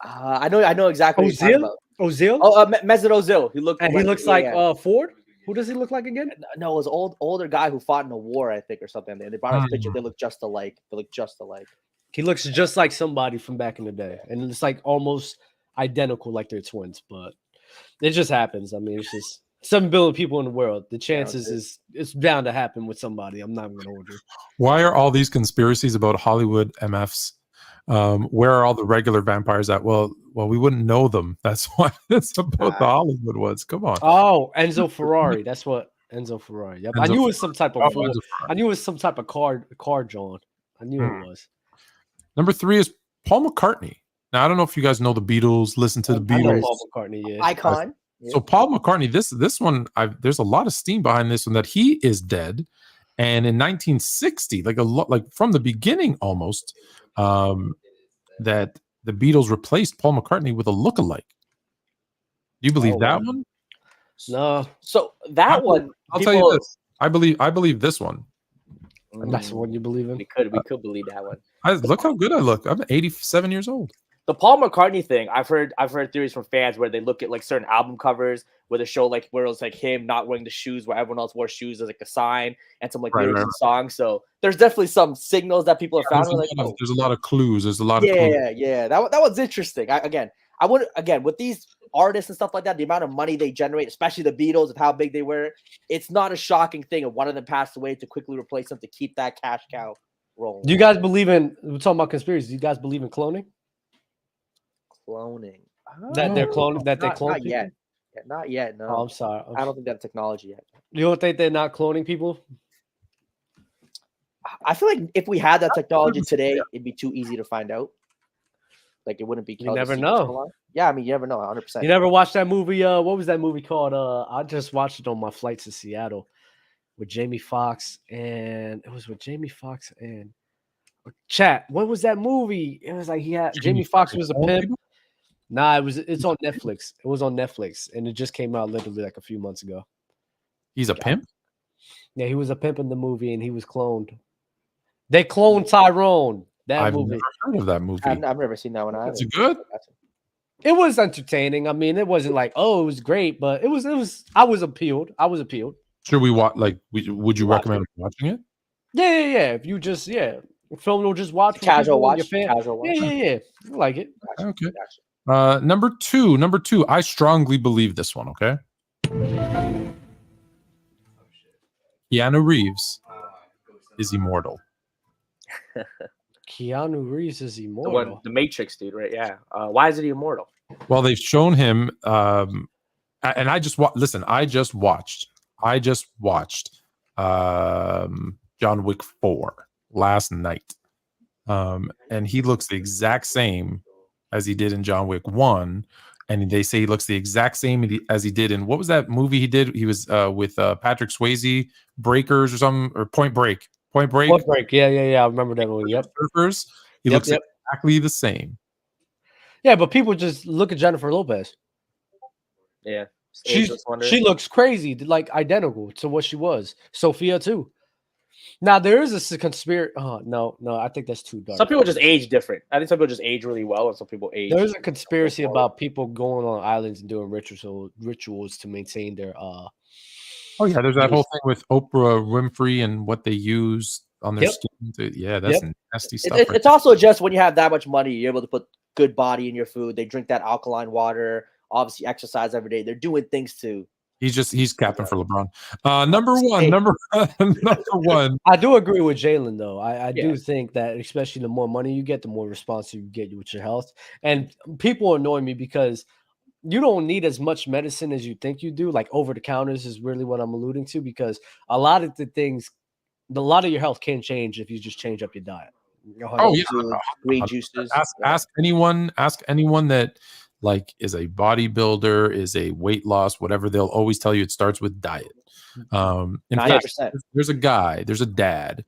Speaker 3: I know exactly what you're talking about.
Speaker 4: Ozil.
Speaker 3: Oh, Mesut Ozil. He
Speaker 4: looks like Ford. Who does he look like again?
Speaker 3: No, it was older guy who fought in a war, I think, or something. They brought his picture. They look just alike.
Speaker 4: He looks just like somebody from back in the day, and it's like almost identical, like they're twins. But it just happens. I mean, it's just 7 billion people in the world. The chances it's bound to happen with somebody. I'm not going to hold you.
Speaker 1: Why are all these conspiracies about Hollywood MFs? Where are all the regular vampires at? Well, we wouldn't know them. That's why it's about the Hollywood ones. Come on.
Speaker 4: Oh, Enzo Ferrari. That's what Enzo Ferrari. Yep. I knew it was some type of I knew it was some type of car John. I knew it was.
Speaker 1: Number 3 is Paul McCartney. Now I don't know if you guys know the Beatles, listen to the
Speaker 4: I know
Speaker 1: Beatles.
Speaker 4: Paul McCartney, yeah.
Speaker 3: Icon.
Speaker 1: So Paul McCartney, this one, there's a lot of steam behind this one that he is dead. And in 1960, like from the beginning almost, that the Beatles replaced Paul McCartney with a lookalike. Do you believe that one?
Speaker 4: No.
Speaker 3: So that one,
Speaker 1: I'll tell you this. I believe this one.
Speaker 4: That's the one you believe in?
Speaker 3: We could believe that one.
Speaker 1: Look how good I look. I'm 87 years old.
Speaker 3: The Paul McCartney thing, I've heard theories from fans where they look at like certain album covers where they show like where it's like him not wearing the shoes where everyone else wore shoes as like a sign and some like lyrics and songs. So there's definitely some signals that people have found.
Speaker 1: There's a lot of clues. There's a lot of clues.
Speaker 3: Yeah. That was interesting. I would with these artists and stuff like that, the amount of money they generate, especially the Beatles, of how big they were, it's not a shocking thing if one of them passed away to quickly replace them to keep that cash cow rolling.
Speaker 4: Do you guys believe in? We're talking about conspiracies. Do you guys believe in cloning?
Speaker 3: Cloning.
Speaker 4: That they're cloning. That they clone.
Speaker 3: Not yet. Not yet. No.
Speaker 4: Oh, I'm sorry.
Speaker 3: I don't think that's technology yet.
Speaker 4: You don't think they're not cloning people?
Speaker 3: I feel like if we had that technology today, it'd be too easy to find out. Like it wouldn't be.
Speaker 4: You never know.
Speaker 3: Yeah, I mean, you never know. 100%.
Speaker 4: You never watched that movie? What was that movie called? I just watched it on my flight to Seattle with Jamie Foxx, and it was with Jamie Foxx and Chat. What was that movie? It was like Jamie Foxx was a pimp. Nah, it's on Netflix. It was on Netflix, and it just came out literally like a few months ago.
Speaker 1: He's a pimp?
Speaker 4: Yeah, he was a pimp in the movie, and he was cloned. They cloned Tyrone.
Speaker 1: I've never heard of that movie.
Speaker 3: I've never seen that one either.
Speaker 1: Is it good?
Speaker 4: It was entertaining. I mean, it wasn't like, it was great, but it was. I was appealed.
Speaker 1: Should we watch? Would you recommend watching it?
Speaker 4: Yeah. If you just film will just watch.
Speaker 3: Casual watch.
Speaker 4: Yeah. I like it.
Speaker 1: Okay. Number two. I strongly believe this one. Okay. Keanu Reeves is immortal.
Speaker 4: Keanu Reeves is immortal.
Speaker 3: The Matrix dude, right? Yeah. Why is it immortal?
Speaker 1: Well, they've shown him, and I just watched John Wick 4 last night, and he looks the exact same as he did in John Wick 1, and they say he looks the exact same as he did in, what was that movie he did? He was with Patrick Swayze, Breakers or something, or Point Break. Point Break.
Speaker 4: Yeah. I remember that movie. Yep.
Speaker 1: Surfers. He looks exactly the same.
Speaker 4: Yeah, but people just look at Jennifer Lopez.
Speaker 3: Yeah.
Speaker 4: She looks crazy, like identical to what she was. Sophia too. Now there is a conspiracy. Oh no, I think that's too dark.
Speaker 3: Some people just age different. I think some people just age really well, and some people age.
Speaker 4: There's a conspiracy about people going on islands and doing rituals to maintain their
Speaker 1: Oh yeah, there's that whole thing with Oprah Winfrey and what they use on their skin. That's nasty stuff.
Speaker 3: It's also just when you have that much money, you're able to put good body in your food. They drink that alkaline water. Obviously, exercise every day. They're doing things to.
Speaker 1: He's capping for LeBron. Number one.
Speaker 4: I do agree with Jalen though. I do think that especially the more money you get, the more responsive you get with your health. And people annoy me because you don't need as much medicine as you think you do. Like over the counters is really what I'm alluding to, because a lot of your health can change if you just change up your diet.
Speaker 3: Green juices.
Speaker 1: Ask anyone that like is a bodybuilder, is a weight loss, whatever, they'll always tell you it starts with diet. In fact,
Speaker 3: 90%.
Speaker 1: there's a dad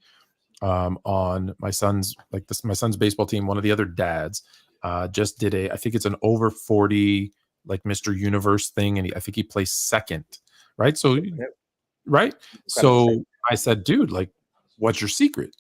Speaker 1: on my son's my son's baseball team. One of the other dads just did I think it's an over 40 like Mr. Universe thing, and I think he placed second, right? So right. So I said, dude, like, what's your secret?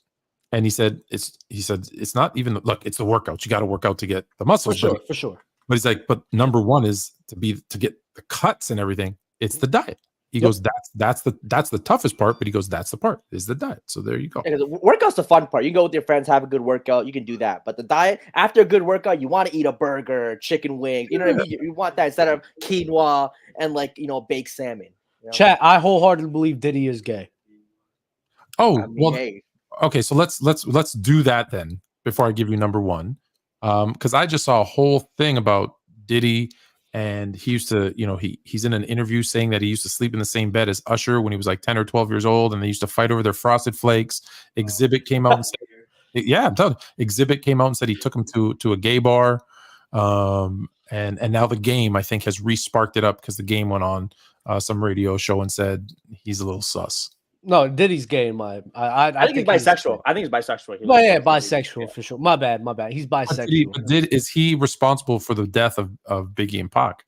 Speaker 1: And he said, it's not even, look, it's the workout. You got to work out to get the muscles.
Speaker 4: For sure.
Speaker 1: But he's like, but number one is to get the cuts and everything. It's the diet. He goes, that's the toughest part. But he goes, that's the part is the diet. So there you go.
Speaker 3: Yeah, the workout's the fun part. You can go with your friends, have a good workout. You can do that. But the diet, after a good workout, you want to eat a burger, chicken wings. You know what I mean? You want that instead of quinoa and baked salmon. You know?
Speaker 4: Chat, I wholeheartedly believe Diddy is gay.
Speaker 1: Oh,
Speaker 3: I mean, hey.
Speaker 1: Okay. So let's do that then before I give you number one. Because I just saw a whole thing about Diddy, and he used to, he's in an interview saying that he used to sleep in the same bed as Usher when he was like 10 or 12 years old, and they used to fight over their Frosted Flakes. Exhibit came out and said, yeah, I'm telling you, Exhibit came out and said he took him to a gay bar. And now the Game, I think, has re-sparked it up because the Game went on some radio show and said he's a little sus.
Speaker 4: No, Diddy's gay in my.
Speaker 3: I think he's bisexual. I think he's bisexual.
Speaker 4: Well, yeah, bisexual for sure. My bad. He's bisexual.
Speaker 1: Is he responsible for the death of Biggie and Pac?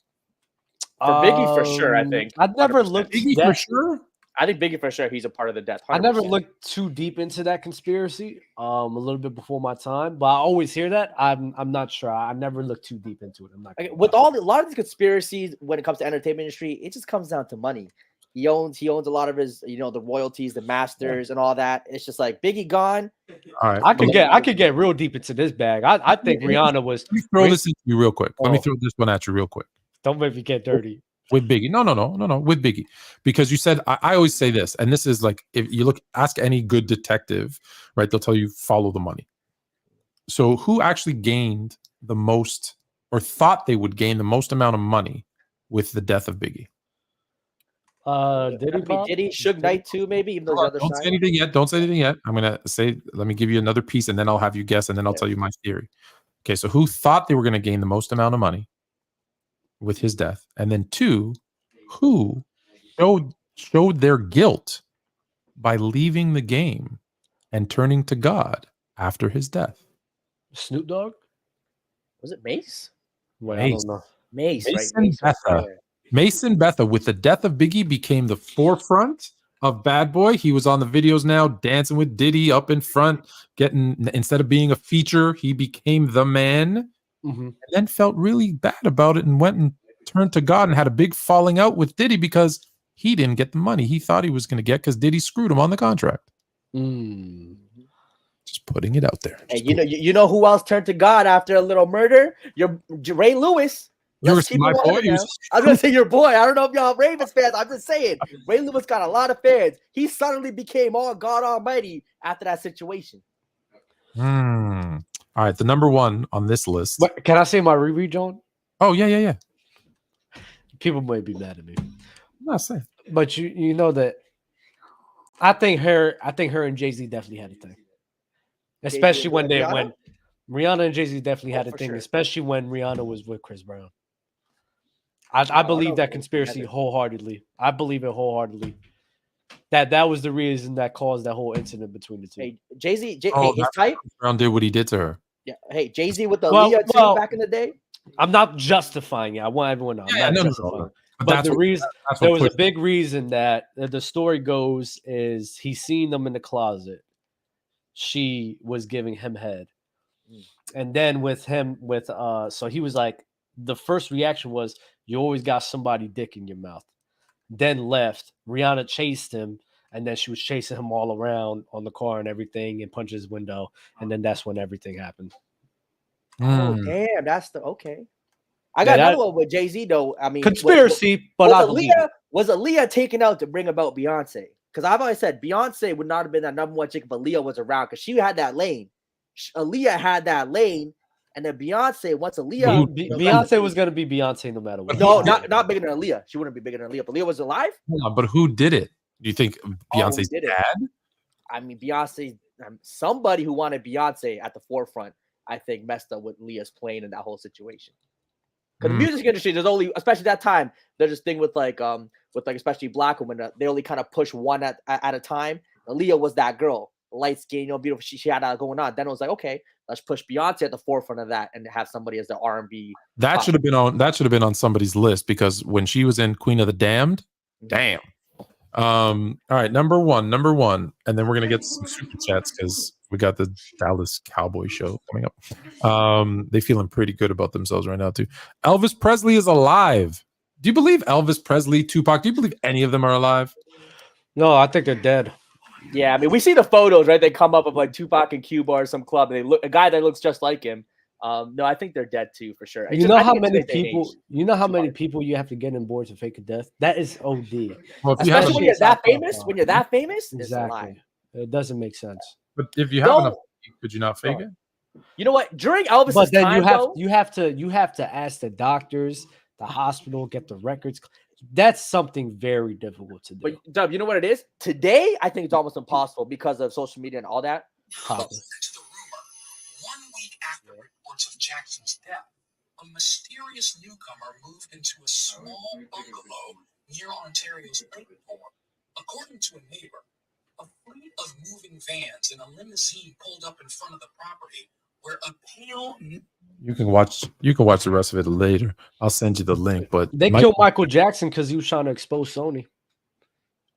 Speaker 3: For Biggie, for sure. I think
Speaker 4: I've never looked
Speaker 1: Biggie for sure.
Speaker 3: I think Biggie for sure. He's a part of the death. 100%.
Speaker 4: I never looked too deep into that conspiracy. A little bit before my time, but I always hear that. I'm not sure. I never looked too deep into it. I'm not
Speaker 3: with a lot of these conspiracies when it comes to entertainment industry. It just comes down to money. He owns a lot of his, the royalties, the masters, and all that. It's just like Biggie gone.
Speaker 1: All right,
Speaker 4: I could get real deep into this bag. I think Rihanna was.
Speaker 1: Let me throw this into you real quick. Let me throw this one at you real quick.
Speaker 4: Don't make me get dirty.
Speaker 1: With Biggie, no, with Biggie, because you said I always say this, and this is like if you ask any good detective, right? They'll tell you follow the money. So who actually gained the most, or thought they would gain the most amount of money with the death of Biggie?
Speaker 3: Diddy, Suge Knight too, maybe. Even though
Speaker 1: Don't say anything yet. I'm gonna say, let me give you another piece, and then I'll have you guess, and then I'll tell you my theory. Okay, so who thought they were going to gain the most amount of money with his death? And then two, who showed their guilt by leaving the game and turning to God after his death?
Speaker 4: Snoop Dogg?
Speaker 3: Was it Mace?
Speaker 4: Wait, I don't know.
Speaker 3: Mace,
Speaker 1: Mason Betha. Mason Betha, with the death of Biggie, became the forefront of Bad Boy. He was on the videos now, dancing with Diddy up in front, instead of being a feature, he became the man, and then felt really bad about it and went and turned to God and had a big falling out with Diddy because he didn't get the money he thought he was going to get because Diddy screwed him on the contract. Just putting it out there.
Speaker 3: Hey, you know who else turned to God after a little murder? Your Ray Lewis.
Speaker 1: My boy.
Speaker 3: I was gonna say your boy. I don't know if y'all Ravens fans. I'm just saying, Ray Lewis got a lot of fans. He suddenly became all God Almighty after that situation.
Speaker 1: All right, the number one on this list.
Speaker 4: But can I say my reread, John?
Speaker 1: Oh yeah.
Speaker 4: People might be mad at me.
Speaker 1: I'm not saying,
Speaker 4: but you know that I think her and Jay-Z definitely had a thing, especially when Rihanna and Jay-Z definitely had a thing, especially when Rihanna was with Chris Brown. I believe that conspiracy wholeheartedly. I believe it wholeheartedly. That was the reason that caused that whole incident between the two.
Speaker 3: Hey, Jay-Z, his type.
Speaker 1: Brown did what he did to her.
Speaker 3: Yeah. Hey, Jay-Z with the Leah too back in the day.
Speaker 4: I'm not justifying it. I want everyone to know.
Speaker 1: No.
Speaker 4: But the reason there was a big reason that the story goes is he seen them in the closet. She was giving him head. And then so he was like, the first reaction was, you always got somebody dick in your mouth. Then left. Rihanna chased him, and then she was chasing him all around on the car and everything, and punched his window. And then that's when everything happened.
Speaker 3: Oh damn, that's okay. I got another one with Jay-Z though. I mean,
Speaker 4: conspiracy, but
Speaker 3: was Aaliyah taken out to bring about Beyonce? Because I've always said Beyonce would not have been that number one chick if Aaliyah was around, because she had that lane. Aaliyah had that lane, and then Beyonce, once Aaliyah,
Speaker 4: Beyonce was gonna be Beyonce no matter what.
Speaker 3: No, not bigger than Aaliyah. She wouldn't be bigger than Aaliyah. But Aaliyah was alive.
Speaker 1: No, but who did it? Do you think Beyonce's dad?
Speaker 3: I mean, Beyonce. Somebody who wanted Beyonce at the forefront, I think, messed up with Leah's plane and that whole situation. Because the music industry, there's only, especially that time, there's this thing with especially black women, they only kind of push one at a time. Aaliyah was that girl, light skin, beautiful. She had that going on. Then it was like, okay, let's push Beyonce at the forefront of that and have somebody as the R&B.
Speaker 1: That should have been on somebody's list, because when she was in Queen of the Damned, damn. All right, number one, and then we're gonna get some super chats because we got the Dallas Cowboy show coming up. They feeling pretty good about themselves right now too. Elvis Presley is alive. Do you believe Elvis Presley, Tupac? Do you believe any of them are alive?
Speaker 4: No, I think they're dead.
Speaker 3: Yeah, I mean, we see the photos, right? They come up of like Tupac and Cuba or some club, and they look a guy that looks just like him. No, I think they're dead too, for sure.
Speaker 4: You know how many people? You know how many people you have to get on board to fake a death? That is OD.
Speaker 1: Well,
Speaker 3: especially when you're that famous. When you're that famous,
Speaker 4: exactly. It doesn't make sense.
Speaker 1: But if you have enough, could you not fake it?
Speaker 3: You know what? During Elvis's
Speaker 4: but then
Speaker 3: time,
Speaker 4: you have to ask the doctors, the hospital, get the records. That's something very difficult to do.
Speaker 3: But Dub, you know what it is? Today, I think it's almost impossible because of social media and all that.
Speaker 6: Probably. To the rumor, 1 week after reports of Jackson's death, a mysterious newcomer moved into a small bungalow near Ontario's Lakeport. According to a neighbor, a fleet of moving vans and a limousine pulled up in front of the property where a pale...
Speaker 1: You can watch the rest of it later. I'll send you the link. But
Speaker 4: they killed Michael Jackson because he was trying to expose Sony.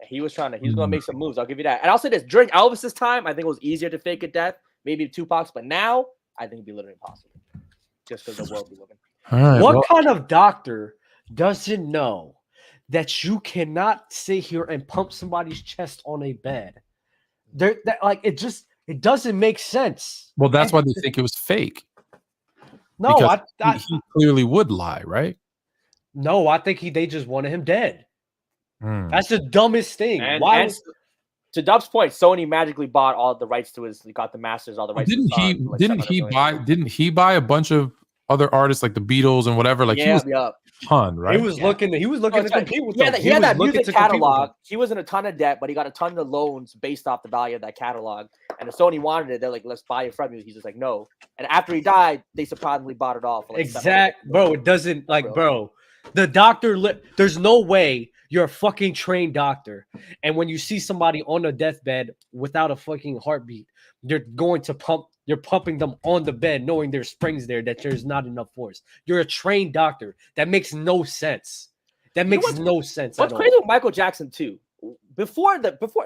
Speaker 3: He was going to make some moves. I'll give you that. And I'll say this: during Elvis's time, I think it was easier to fake a death, maybe Tupac's, but now I think it'd be literally impossible, just because the world we live in.
Speaker 1: Right,
Speaker 4: what kind of doctor doesn't know that you cannot sit here and pump somebody's chest on a bed? It doesn't make sense.
Speaker 1: Well, that's why they think it was fake.
Speaker 4: No,
Speaker 1: he clearly would lie, right?
Speaker 4: No, I think they just wanted him dead. That's the dumbest thing.
Speaker 3: And to Dub's point, Sony magically bought all the rights to he got the masters, all the rights.
Speaker 1: Didn't he buy a bunch of other artists like the Beatles and whatever? Like he was a ton, right?
Speaker 4: He was looking to compete with them.
Speaker 3: He had that music catalog. He was in a ton of debt, but he got a ton of loans based off the value of that catalog. And if Sony wanted it, they're like, let's buy it from you. He's just like, no. And after he died, they surprisingly bought it all. For
Speaker 4: bro. It doesn't bro. The doctor, there's no way you're a fucking trained doctor. And when you see somebody on a deathbed without a fucking heartbeat, you're pumping them on the bed, knowing there's springs there, that there's not enough force. You're a trained doctor. That makes no sense. No sense.
Speaker 3: What's crazy with Michael Jackson too? Before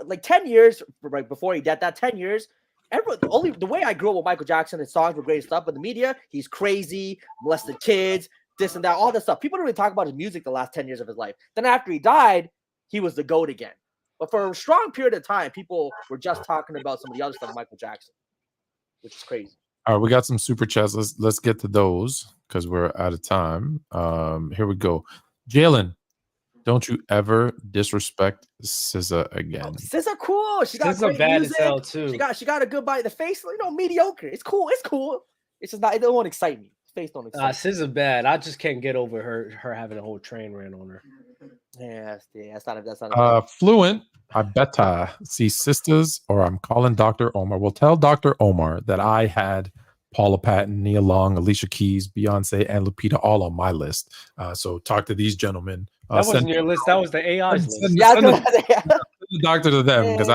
Speaker 3: like 10 years, right before he died, that 10 years, the way I grew up with Michael Jackson, his songs were great stuff, but the media, he's crazy, molested kids, this and that, all this stuff. People don't really talk about his music the last 10 years of his life. Then after he died, he was the GOAT again. But for a strong period of time, people were just talking about some of the other stuff of Michael Jackson, which is crazy.
Speaker 1: All right, we got some super chats. Let's get to those because we're out of time. Here we go. Jalen, don't you ever disrespect SZA again.
Speaker 3: Oh, SZA cool. She got
Speaker 4: SZA bad music. As hell too.
Speaker 3: She got a good bite in the face. Mediocre. It's cool. It's just not. It don't excite me. Face don't excite me.
Speaker 4: SZA bad. I just can't get over her having a whole train ran on her.
Speaker 3: Yeah, that's not.
Speaker 1: Fluent. I bet I see sisters, or I'm calling Dr. Omar. We'll tell Dr. Omar that I had Paula Patton, Nia Long, Alicia Keys, Beyonce, and Lupita all on my list. So talk to these gentlemen.
Speaker 4: That wasn't your list. That was the AI's list.
Speaker 1: Send the doctor to them because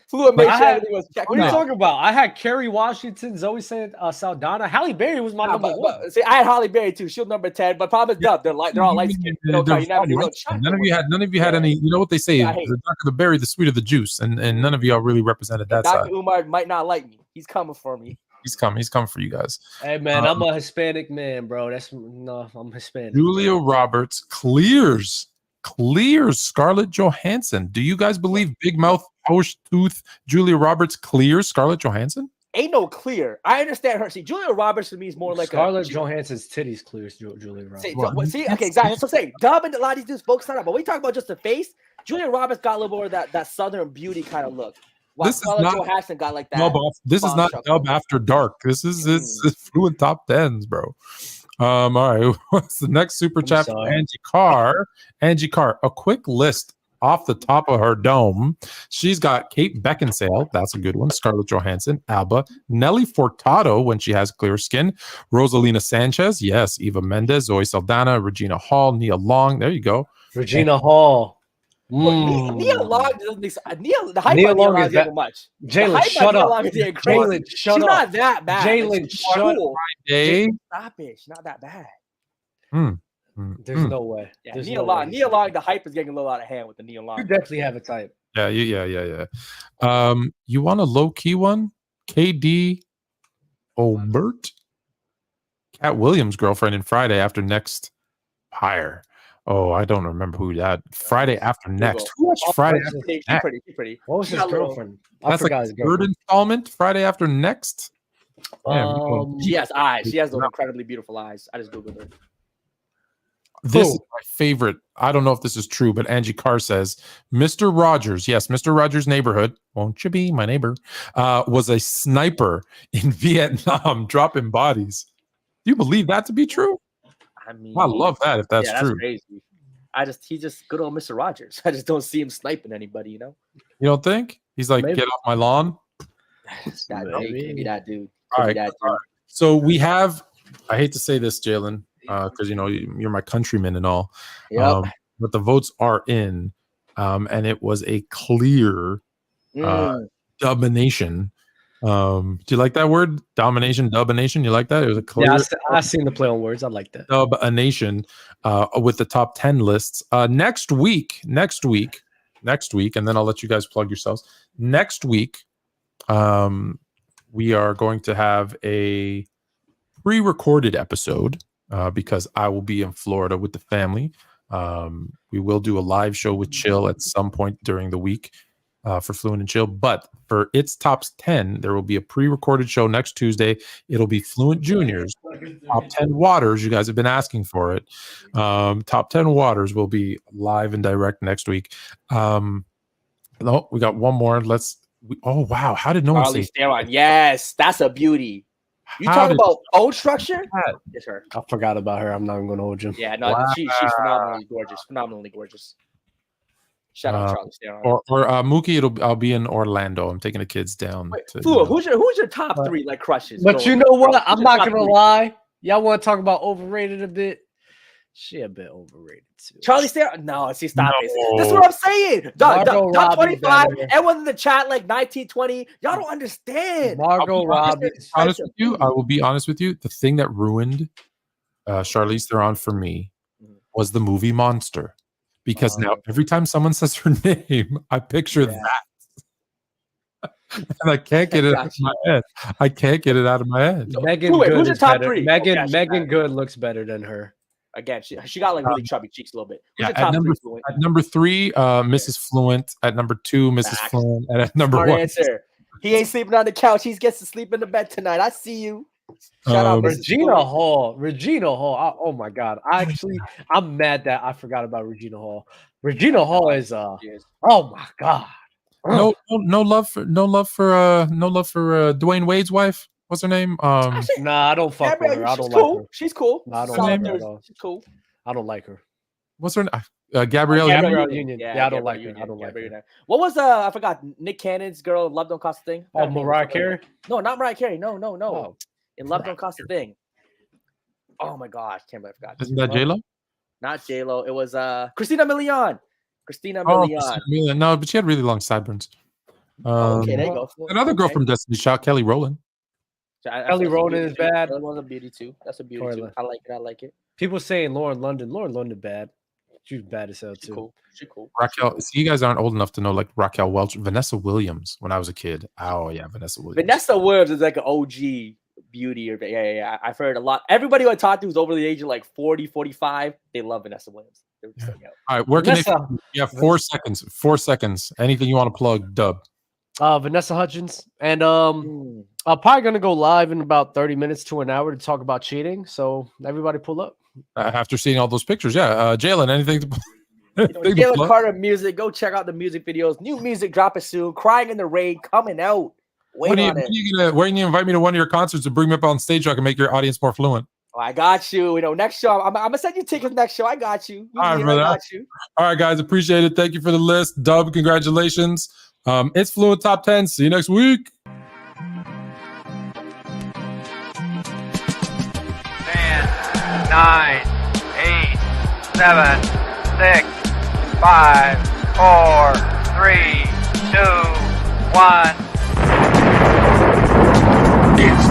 Speaker 3: Fluent made sure everything was checked.
Speaker 4: What are you talking about? I had Kerry Washington, Zoe Saldana, Halle Berry was my number one.
Speaker 3: See, I had Halle Berry too. She was number 10, but problem is they're all light skinned. None
Speaker 1: of you had any. You know what they say? The darker the berry, the sweeter the juice, and none of y'all really represented that side.
Speaker 3: Dr. Umar might not like me. He's coming for me.
Speaker 1: He's coming for you guys.
Speaker 4: Hey man, I'm a Hispanic man, bro. I'm Hispanic.
Speaker 1: Julia Roberts clears Scarlett Johansson. Do you guys believe big mouth, post tooth Julia Roberts clears Scarlett Johansson?
Speaker 3: Ain't no clear. I understand her. See, Julia Roberts to me is more like
Speaker 4: Scarlett Johansson's titties clears Julia Roberts.
Speaker 3: See, okay, exactly. So say Dub and a lot of these dudes focus on it, but we talk about just the face. Julia Roberts got a little more of that Southern beauty kind of look. While Scarlett Johansson got like that.
Speaker 1: This is not Dub After Dark. This is it's fluent top tens, bro. All right. What's the next super chat? Angie Carr. A quick list off the top of her dome. She's got Kate Beckinsale. That's a good one. Scarlett Johansson, Alba, Nelly Furtado when she has clear skin, Rosalina Sanchez. Yes, Eva Mendes, Zoe Saldana, Regina Hall, Nia Long. There you go.
Speaker 4: Regina Hall.
Speaker 3: Nia Long doesn't. The hype
Speaker 4: Nia
Speaker 3: on Nia
Speaker 4: Long
Speaker 3: Long
Speaker 4: is
Speaker 3: is getting much.
Speaker 4: Jalen, shut up. Jalen, shut
Speaker 3: She's
Speaker 4: up.
Speaker 3: not that bad.
Speaker 4: Jalen,
Speaker 3: She's
Speaker 4: shut
Speaker 3: cool.
Speaker 1: Friday.
Speaker 3: Stop it. She's not that bad.
Speaker 4: There's no way.
Speaker 3: Yeah,
Speaker 4: There's
Speaker 3: Nia
Speaker 4: no
Speaker 3: Long.
Speaker 4: way.
Speaker 3: Nia Long. The hype is getting a little out of hand with the Nia Long.
Speaker 4: You definitely have a type.
Speaker 1: Yeah. You want a low key one? KD Obert, Cat Williams' girlfriend in Friday After Next Hire. Oh, I don't remember who that. Friday After Next. Who watched Friday After
Speaker 3: She's
Speaker 1: Next?
Speaker 3: pretty.
Speaker 4: What was his girlfriend? I
Speaker 1: That's like
Speaker 4: forgot his
Speaker 1: third
Speaker 4: girlfriend.
Speaker 1: installment. Friday After Next.
Speaker 3: She has eyes. She has those incredibly beautiful eyes. I just googled her.
Speaker 1: This is my favorite. I don't know if this is true, but Angie Carr says Mr. Rogers, yes, Mr. Rogers' Neighborhood, won't you be my neighbor, was a sniper in Vietnam dropping bodies. Do you believe that to be true?
Speaker 3: I mean,
Speaker 1: I love that if that's
Speaker 3: that's
Speaker 1: true.
Speaker 3: crazy. He's just good old Mr. Rogers. I just don't see him sniping anybody, you know?
Speaker 1: You don't think? He's like,
Speaker 4: Maybe.
Speaker 1: get off my lawn.
Speaker 3: Maybe that dude.
Speaker 1: All right. So we have, I hate to say this, Jalen, because you're my countryman and all.
Speaker 3: Yep.
Speaker 1: But the votes are in, and it was a clear domination. Do you like that word? Domination. You like that? It was a clear.
Speaker 4: Yeah, I seen the play on words. I like that.
Speaker 1: Domination with the top 10 lists. Next week, and then I'll let you guys plug yourselves. Next week, we are going to have a pre-recorded episode because I will be in Florida with the family. We will do a live show with Chill at some point during the week for Fluent and Chill. But for its top 10, there will be a pre-recorded show next Tuesday. It'll be Fluent Juniors top 10 Waters. You guys have been asking for it. Top 10 Waters will be live and direct next week. No, we got one more. Oh wow! How did no one see
Speaker 3: Theron? Yes, that's a beauty. You talking about old structure? It's her.
Speaker 4: I forgot about her. I'm not even going to hold you.
Speaker 3: Yeah, no, she's phenomenally gorgeous. Shout out Charlie Theron.
Speaker 1: Or Mookie. I'll be in Orlando. I'm taking the kids down.
Speaker 3: Who's your top three like crushes?
Speaker 4: But you know what? I'm not gonna lie. Y'all want to talk about overrated a bit? She a bit overrated too.
Speaker 3: Charlie Theron? No, see, stop it. That's what I'm saying. Top 25. Everyone in the chat like 1920. Y'all don't understand.
Speaker 4: Margot Robbie.
Speaker 1: Honest with you, I will be honest with you. The thing that ruined Charlize Theron for me was the movie Monster, because now every time someone says her name, I picture that. And I can't get it out of my head.
Speaker 3: Megan Good. Who's your top three?
Speaker 4: Megan Good looks better than her.
Speaker 3: Again, she got like really chubby cheeks a little bit.
Speaker 1: Yeah, at number three, Mrs. Fluent. At number two, Mrs. Fluent. And at number one,
Speaker 3: answer. He ain't sleeping on the couch. He gets to sleep in the bed tonight. I see you. Shout out
Speaker 4: Regina Hall. Oh my God. I'm mad that I forgot about Regina Hall. Regina Hall is oh my God.
Speaker 1: No love for Dwayne Wade's wife. What's her name?
Speaker 4: Nah, I don't fuck with her. I don't like her.
Speaker 3: She's cool.
Speaker 4: Nah, I don't like her at all.
Speaker 3: She's cool.
Speaker 4: I don't like her.
Speaker 1: What's her name? Gabrielle
Speaker 4: Union. Yeah, I don't like her. I don't like her.
Speaker 3: What was I forgot Nick Cannon's girl in Love Don't Cost a Thing?
Speaker 4: Oh, Mariah Carey?
Speaker 3: No, not Mariah Carey. No.
Speaker 4: Oh,
Speaker 3: in Love Don't Cost a Thing. Oh my gosh, can't believe I forgot.
Speaker 1: Isn't that J-Lo?
Speaker 3: Not J-Lo. It was Christina Milian.
Speaker 1: No, but she had really long sideburns.
Speaker 3: Okay, there you go.
Speaker 1: Another girl from Destiny Child, Kelly Rowland.
Speaker 4: Kelly Rowland is bad.
Speaker 3: That was a beauty too. That's a beauty too. I like it.
Speaker 4: People saying Lauren London bad. She's bad as hell too.
Speaker 3: She's cool.
Speaker 1: Raquel. See, you guys aren't old enough to know like Raquel Welch, Vanessa Williams. When I was a kid. Oh yeah, Vanessa Williams.
Speaker 3: Vanessa Williams is like an OG beauty. Yeah. I've heard a lot. Everybody who I talked to who's over the age of like 40, 45. They love Vanessa Williams.
Speaker 1: Yeah. All right, where can they? 4 seconds. 4 seconds. Anything you want to plug, Dub?
Speaker 4: Vanessa Hudgens, and I'm probably gonna go live in about 30 minutes to an hour to talk about cheating. So everybody, pull up.
Speaker 1: After seeing all those pictures, yeah. Jalen, anything to?
Speaker 3: Jalen Carter music. Go check out the music videos. New music dropping soon. Crying in the Rain coming out. Where are you gonna invite me to one of your concerts and bring me up on stage so I can make your audience more fluent? I got you. You know, next show, I'm gonna send you tickets next show. I got you.
Speaker 1: All right, brother.
Speaker 3: I got you.
Speaker 1: All right, guys. Appreciate it. Thank you for the list. Dub, congratulations. It's Fluent Top 10. See you next week.
Speaker 2: 10, 9, 8, 7, 6, 5, 4, 3, 2, 1.
Speaker 6: It's